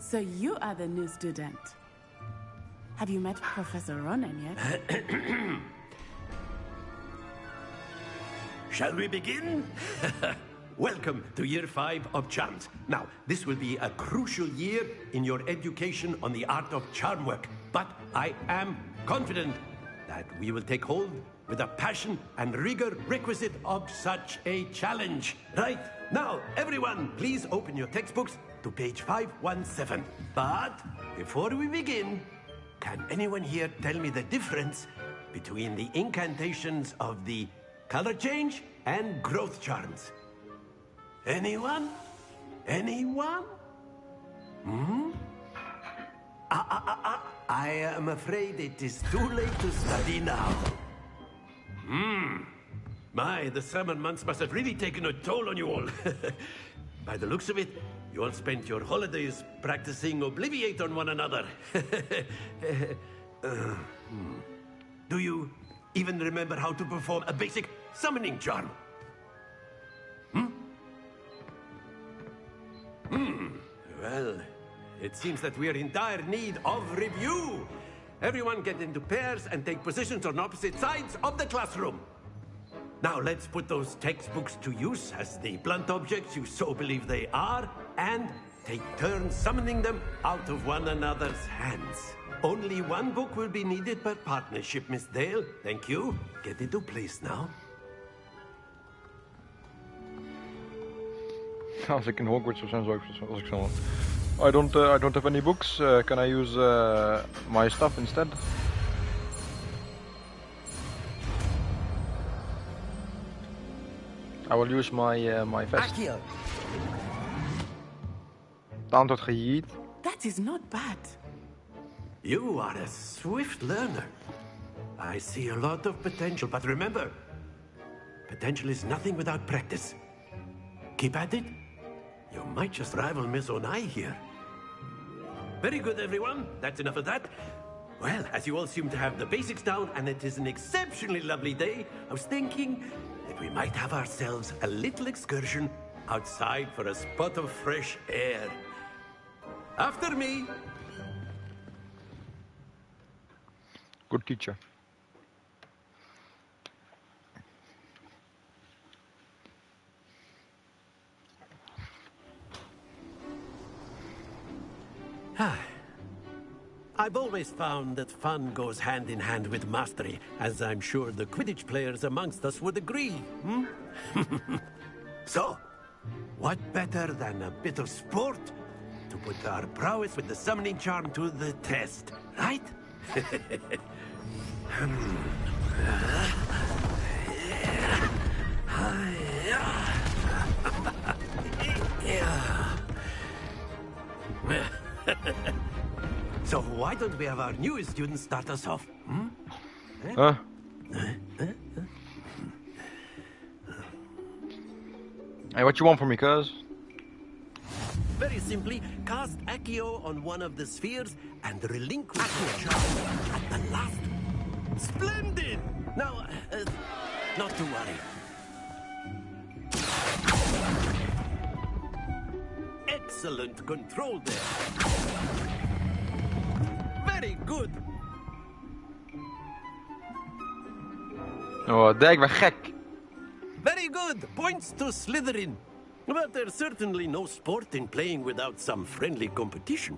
So you are the new student. Have you met Professor Ronan yet? Shall we begin? Welcome to Year 5 of Charms. Now, this will be a crucial year in your education on the art of charm work, but I am confident that we will take hold with the passion and rigor requisite of such a challenge. Right, now, everyone, please open your textbooks to page 517. But before we begin, can anyone here tell me the difference between the incantations of the color change and growth charms? Anyone? Anyone? I am afraid it is too late to study now. My, the summer months must have really taken a toll on you all. By the looks of it, you all spent your holidays practicing Obliviate on one another. Do you even remember how to perform a basic summoning charm? Well, it seems that we are in dire need of review. Everyone get into pairs and take positions on opposite sides of the classroom. Now let's put those textbooks to use as the blunt objects you so believe they are, and take turns summoning them out of one another's hands. Only one book will be needed per partnership, Miss Dale. Thank you. Get into place now. Als ik in Hogwarts zou zijn, zou ik als ik zo. I don't have any books. Can I use my stuff instead? I will use my vest. Antwoord gejiet. That is not bad. You are a swift learner. I see a lot of potential, but remember, potential is nothing without practice. Keep at it. You might just rival Miss Onai here. Very good, everyone. That's enough of that. Well, as you all seem to have the basics down, and it is an exceptionally lovely day, I was thinking that we might have ourselves a little excursion outside for a spot of fresh air. After me. Good teacher. I've always found that fun goes hand in hand with mastery, as I'm sure the Quidditch players amongst us would agree. So, what better than a bit of sport to put our prowess with the summoning charm to the test, right? So why don't we have our newest student start us off? Hey, what you want from me, cuz? Very simply, cast Accio on one of the spheres and relinquish your charge at the last. Splendid! Now, not to worry. Excellent control there. Very good. Oh, dijk, ben gek. Very good. Points to Slytherin. But there's certainly no sport in playing without some friendly competition.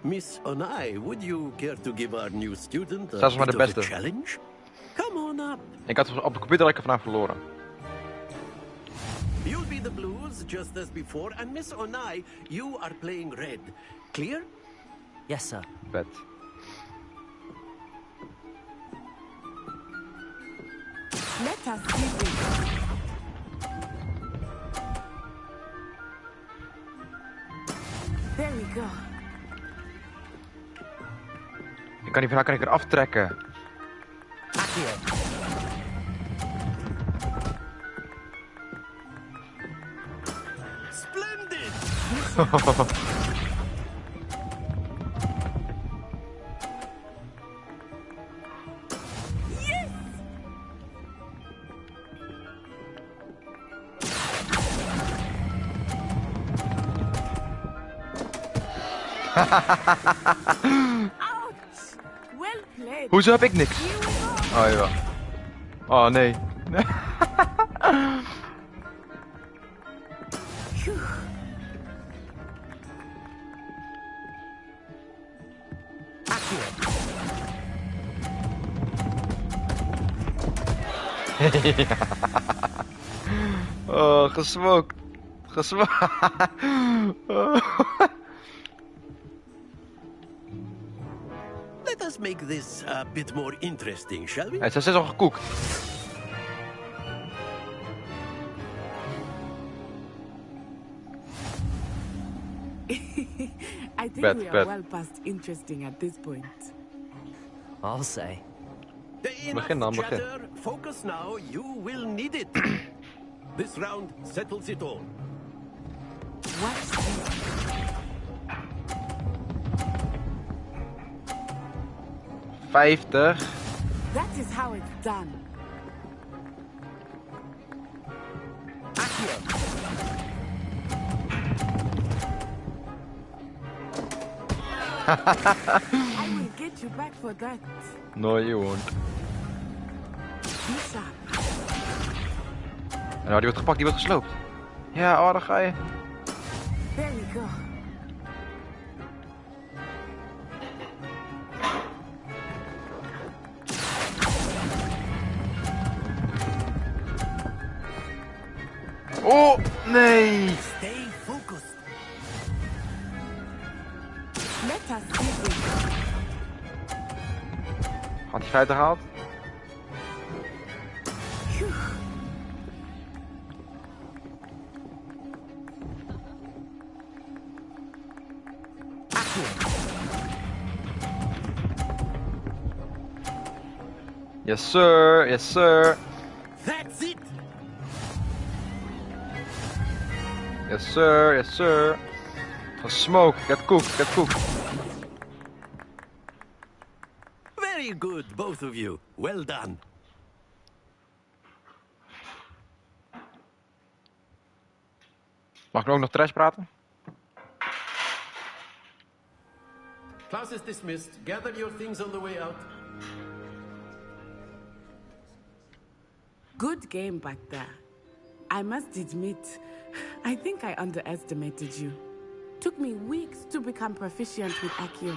Miss Onai, would you care to give our new student a bit of a challenge? Come on up. Ik had op de computer vandaag verloren. You'll be the blues, just as before, and Miss Onai, you are playing red. Clear? Yes, sir. Bet. Let us see this. There we go. Ik kan die van kan ik er aftrekken. Splendid! Ouch! Well played. Hoezo heb ik niks? Oh ja. Oh nee. Oh, gesmokt. Gesmokt. Let us make this a bit more interesting, shall we? Het is al gekookt. I think Bet, we are bet. well past interesting at this point. I'll say. Begin dan, begin. Chatter, focus now. You will need it. This round settles it all. Watch this. 50. That is how it's done. I will get you back for that. No, you won't. Be sharp. Nou, die wordt gepakt, die wordt gesloopt. Ja, oh, daar ga je. There we go. Oh, nee. Stay focused. Let us see this. Had hij 50 gehaald? Yes sir, yes sir. That's it. Yes sir, yes sir. Smoke, get cooked, get cooked. Very good, both of you. Well done. Mag ik nu ook nog trash praten? Class is dismissed. Gather your things on the way out. Good game back there. I must admit, I think I underestimated you. Took me weeks to become proficient with Accio.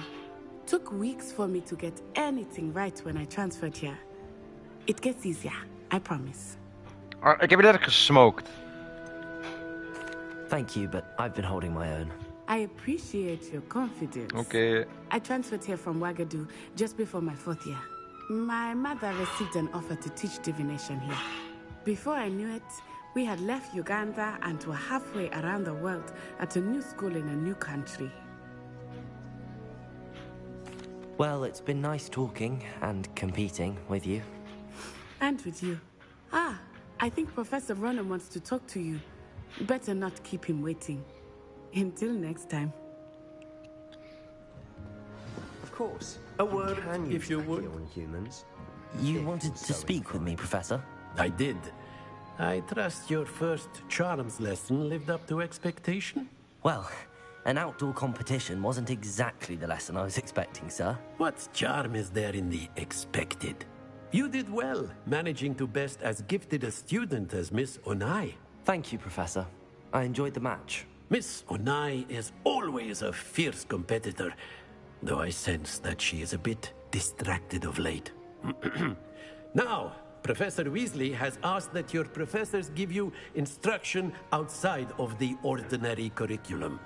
Took weeks for me to get anything right when I transferred here. It gets easier, I promise. Ik heb je net gesmoked. Thank you, but I've been holding my own. I appreciate your confidence. Okay. I transferred here from Wagadu just before my 4th year. My mother received an offer to teach divination here. Before I knew it, we had left Uganda and were halfway around the world at a new school in a new country. Well, it's been nice talking and competing with you. And with you. Ah, I think Professor Ronan wants to talk to you. Better not keep him waiting. Until next time. Of course. A word, if you would. On humans. You wanted to speak with me, Professor? I did. I trust your first charms lesson lived up to expectation? Well, an outdoor competition wasn't exactly the lesson I was expecting, sir. What charm is there in the expected? You did well, managing to best as gifted a student as Miss Onai. Thank you, Professor. I enjoyed the match. Miss Onai is always a fierce competitor, though I sense that she is a bit distracted of late. Now, Professor Weasley has asked that your professors give you instruction outside of the ordinary curriculum.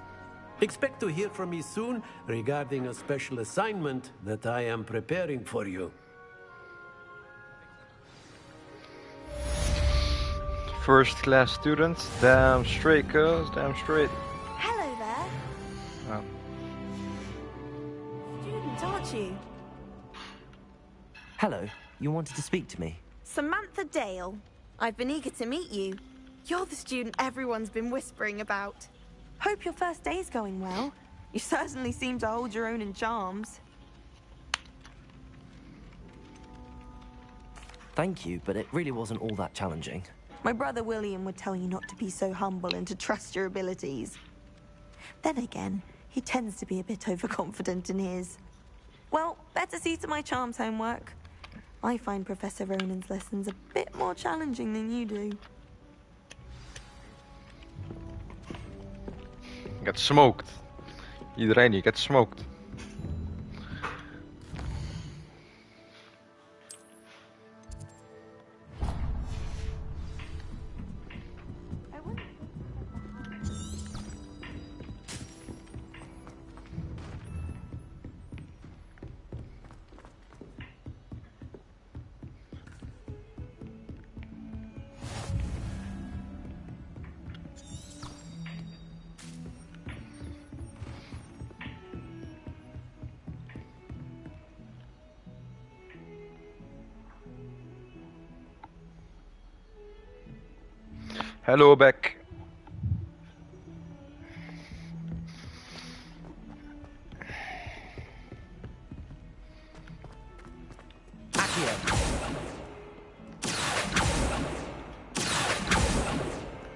Expect to hear from me soon regarding a special assignment that I am preparing for you. First class students, damn straight, cuz, damn straight. Hello there. Oh. Student, aren't you? Hello, you wanted to speak to me? Samantha Dale. I've been eager to meet you. You're the student everyone's been whispering about. Hope your first day's going well. You certainly seem to hold your own in charms. Thank you, but it really wasn't all that challenging. My brother William would tell you not to be so humble and to trust your abilities. Then again, he tends to be a bit overconfident in his. Well, better see to my charms homework. I find Professor Ronan's lessons a bit more challenging than you do. Get smoked. Iedereen hier, get smoked. Hello, back.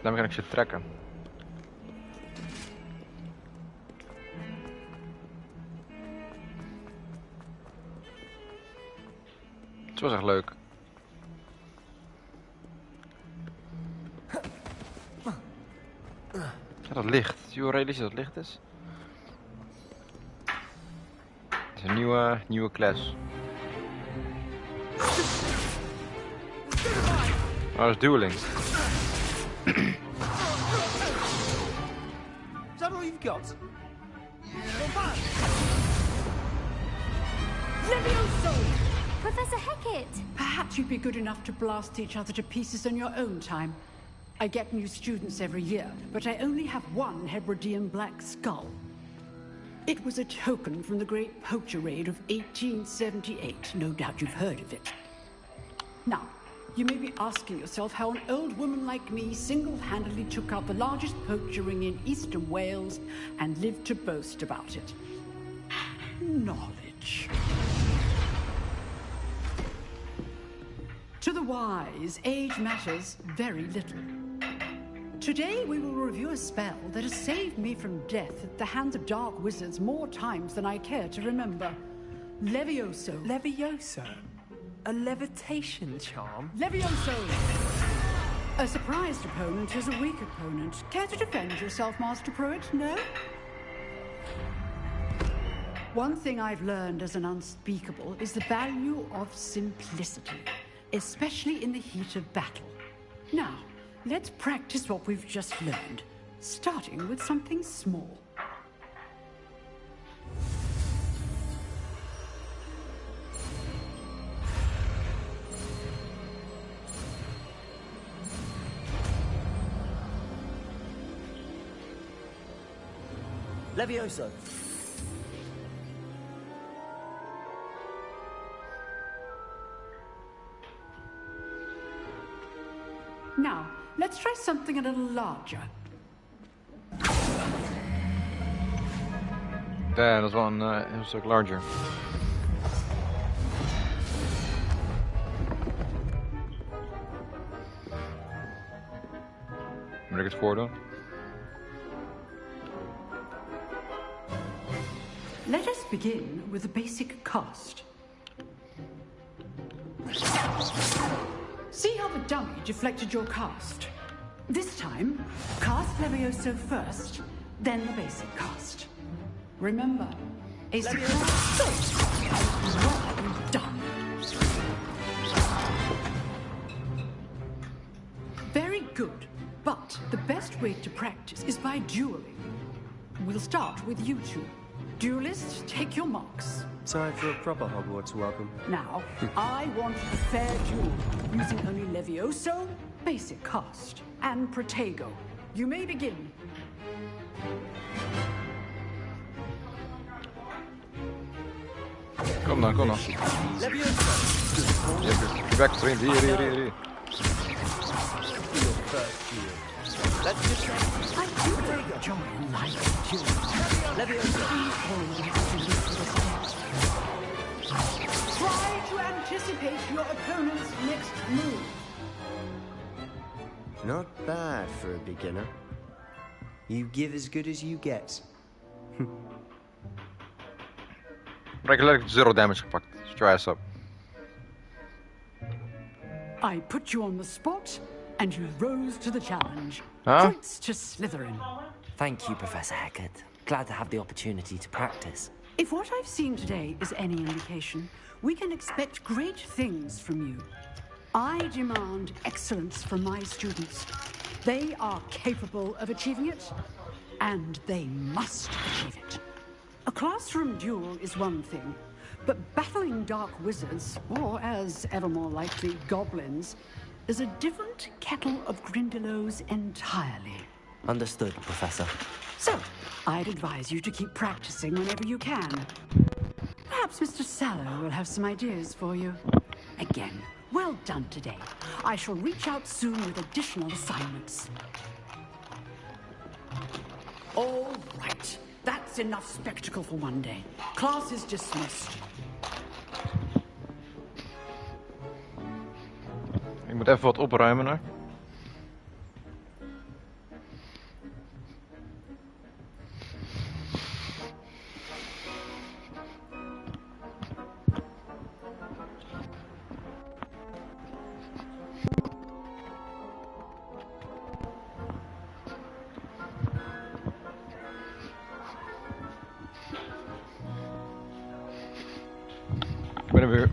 Daarmee kan ik ze trekken. Het was echt leuk. Ja, dat licht. Zie je hoe realistisch dat licht is? Het is een nieuwe klas. Oh, dat is dueling. Is that all you've got? Levioso! Professor Hecat! Perhaps you'd be good enough to blast each other to pieces on your own time. I get new students every year, but I only have one Hebridean black skull. It was a token from the Great Poacher Raid of 1878. No doubt you've heard of it. Now, you may be asking yourself how an old woman like me single-handedly took out the largest poacher ring in eastern Wales and lived to boast about it. Knowledge. To the wise, age matters very little. Today we will review a spell that has saved me from death at the hands of dark wizards more times than I care to remember. Levioso. Levioso? A levitation charm? Levioso! A surprised opponent is a weak opponent. Care to defend yourself, Master Pruitt? No? One thing I've learned as an unspeakable is the value of simplicity, especially in the heat of battle. Now, let's practice what we've just learned, starting with something small. Levioso. Now, let's try something a little larger. Damn, dat is wel een stuk larger. Moet ik het voordoen? Let us begin with the basic cast. See how the dummy deflected your cast? This time, cast Levioso first, then the basic cast. Remember, a surprise well done. Very good, but the best way to practice is by dueling. We'll start with you two. Duelists, take your marks. Time for a proper Hogwarts welcome. Now, I want a fair duel, using only Levioso, basic cast, and Protego. You may begin. Kom dan, kom dan. Je back, vriend. Hier. Let's just I do join like you. Levioso. Try to anticipate your opponent's next move. Not bad for a beginner. You give as good as you get. Ik heb letterlijk 0 damage gepakt. Dus try us up. I put you on the spot, and you rose to the challenge. Huh? Points to Slytherin. Thank you, Professor Hecat. Glad to have the opportunity to practice. If what I've seen today is any indication, we can expect great things from you. I demand excellence from my students. They are capable of achieving it, and they must achieve it. A classroom duel is one thing, but battling dark wizards, or as ever more likely, goblins, is a different kettle of Grindylows entirely. Understood, Professor. So, I'd advise you to keep practicing whenever you can. Perhaps Mr. Sallow will have some ideas for you. Again, Well done today. I shall reach out soon with additional assignments. All right. That's enough spectacle for one day. Class is dismissed. Ik moet even wat opruimen hè. Ik ben er weer.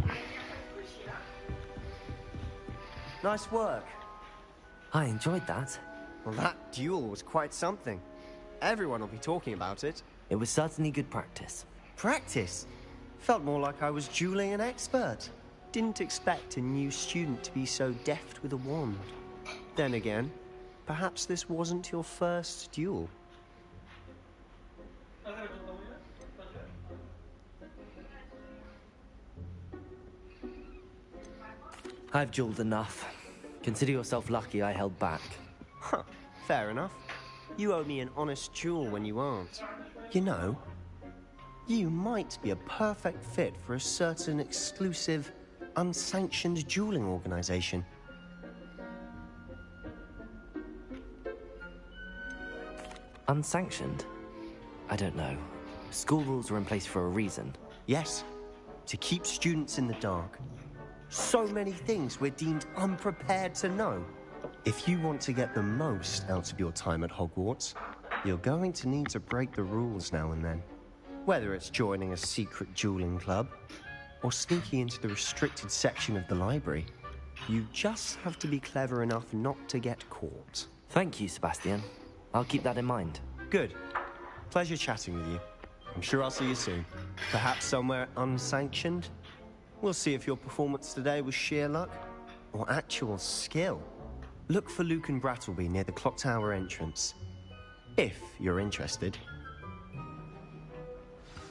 Nice work. I enjoyed that. Well, that duel was quite something. Everyone will be talking about it. It was certainly good practice. Practice? Felt more like I was dueling an expert. Didn't expect a new student to be so deft with a wand. Then again, perhaps this wasn't your first duel. I've dueled enough. Consider yourself lucky I held back. Huh, fair enough. You owe me an honest duel when you aren't. You know, you might be a perfect fit for a certain exclusive, unsanctioned dueling organization. Unsanctioned? I don't know. School rules are in place for a reason. Yes, to keep students in the dark. So many things we're deemed unprepared to know. If you want to get the most out of your time at Hogwarts, you're going to need to break the rules now and then. Whether it's joining a secret dueling club, or sneaking into the restricted section of the library, you just have to be clever enough not to get caught. Thank you, Sebastian. I'll keep that in mind. Good. Pleasure chatting with you. I'm sure I'll see you soon. Perhaps somewhere unsanctioned? We'll see if your performance today was sheer luck or actual skill. Look for Luke and Brattleby near the clock tower entrance. If you're interested.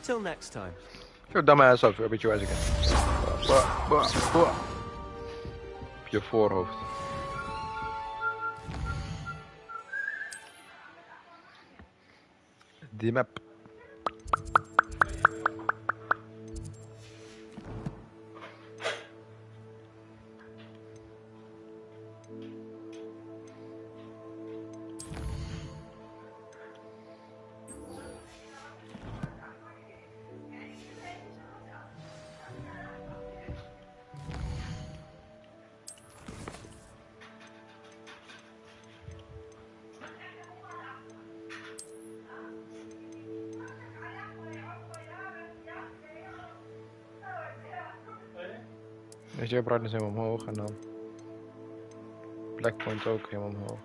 Till next time. Your dumb ass up, een beetje wijzigen. Op je voorhoofd. Die map. Dus je brightness helemaal omhoog en dan black point ook helemaal omhoog.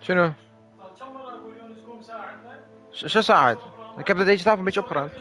شنو؟ 6 ساعات. Ik heb deze tafel een beetje opgeruimd.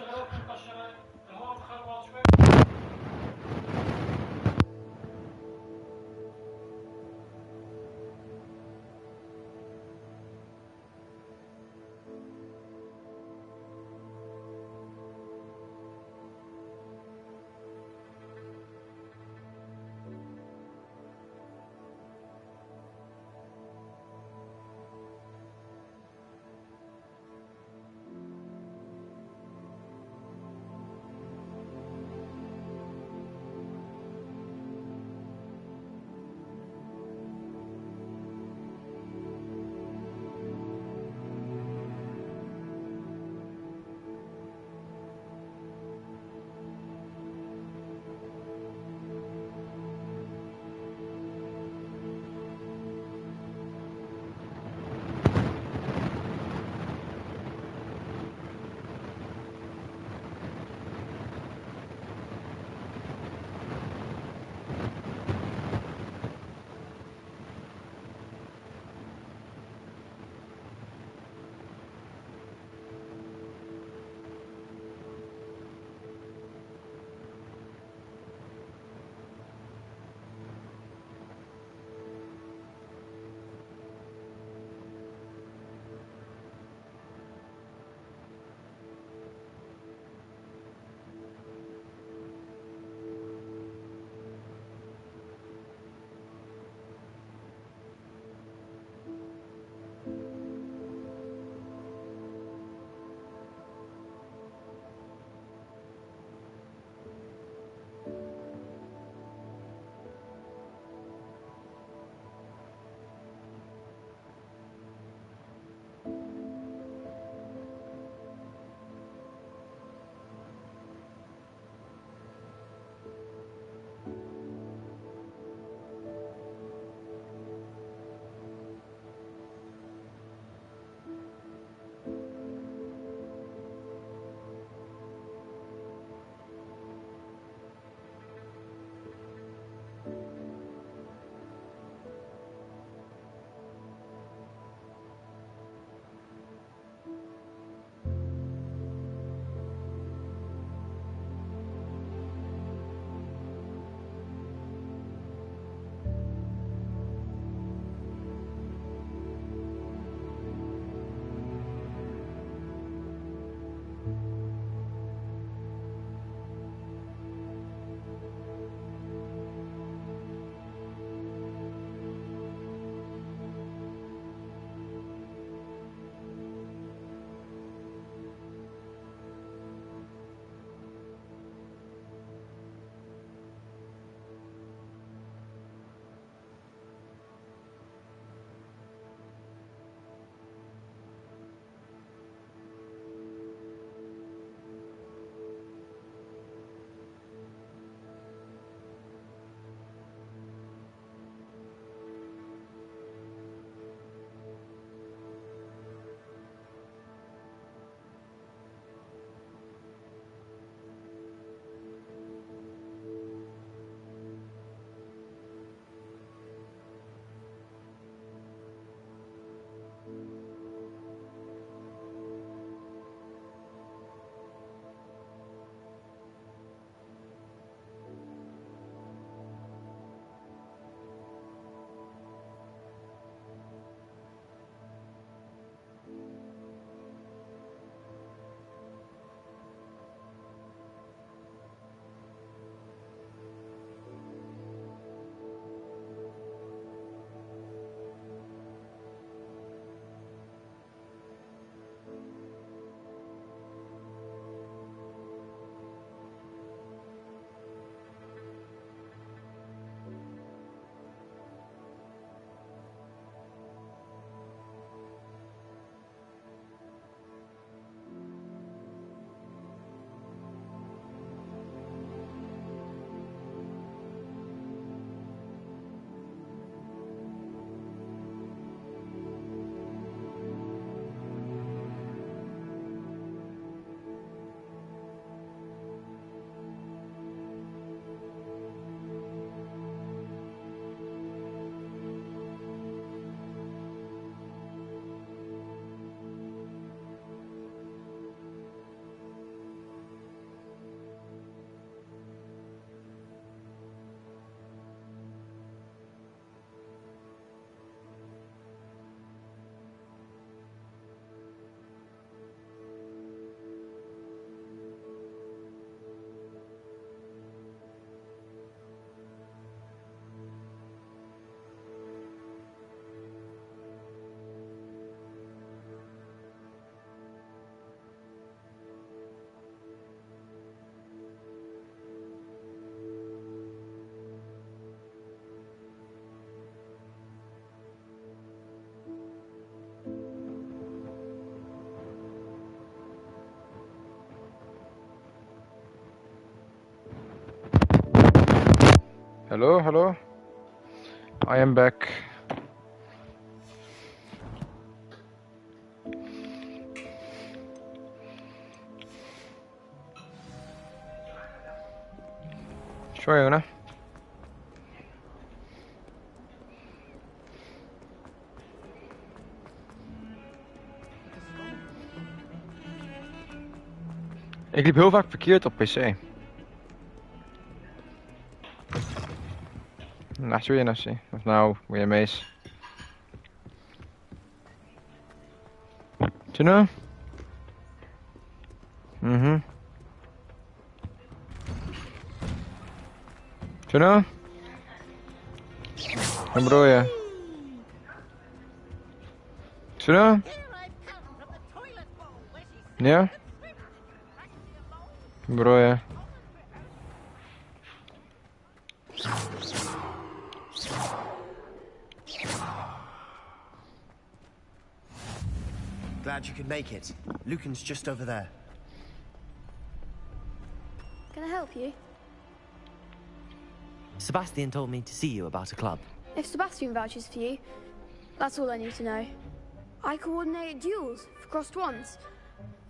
Hallo, hallo. I am back. Sorry, jongen. Ik liep heel vaak verkeerd op PC. Nasi, nasi. Of nou, weer mees. Tuna? Mhm. Tuna? Wat bedoel je? Tuna? Ja? Wat bedoel je? Glad you could make it. Lucan's just over there. Can I help you? Sebastian told me to see you about a club. If Sebastian vouches for you, that's all I need to know. I coordinate duels for crossed wands.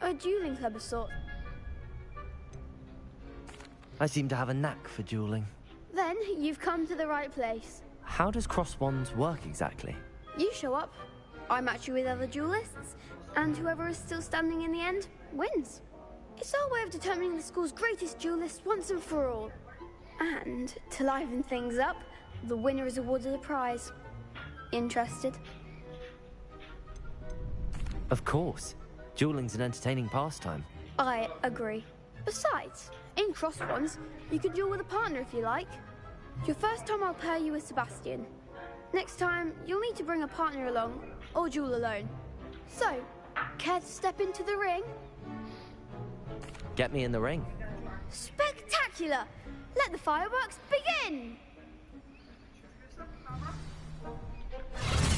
A dueling club of sorts. I seem to have a knack for dueling. Then you've come to the right place. How does cross wands work exactly? You show up, I match you with other duelists, and whoever is still standing in the end wins. It's our way of determining the school's greatest duelist once and for all. And to liven things up, the winner is awarded a prize. Interested? Of course. Dueling's an entertaining pastime. I agree. Besides, in cross wands, you could duel with a partner if you like. Your first time I'll pair you with Sebastian. Next time, you'll need to bring a partner along, or duel alone. So, care to step into the ring? Get me in the ring. Spectacular! Let the fireworks begin!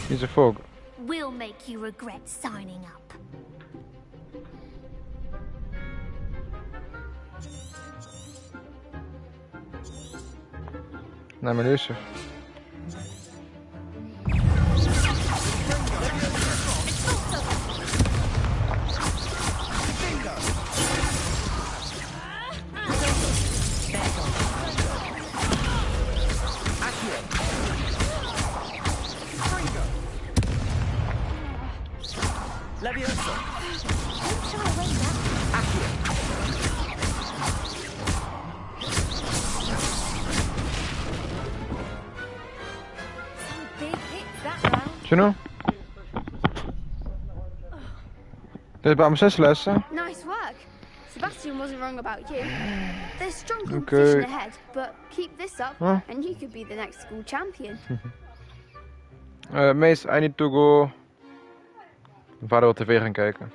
He's a fog. We'll make you regret signing up. Naar mijn lussen. Levioso. Tuna? Dit is bij mijn 6 lessen. Nice work. Sebastian wasn't wrong about you. There's strong competition ahead, but keep this up and you could be the next school champion. Mees, I need to go. Mijn vader wil tv gaan kijken.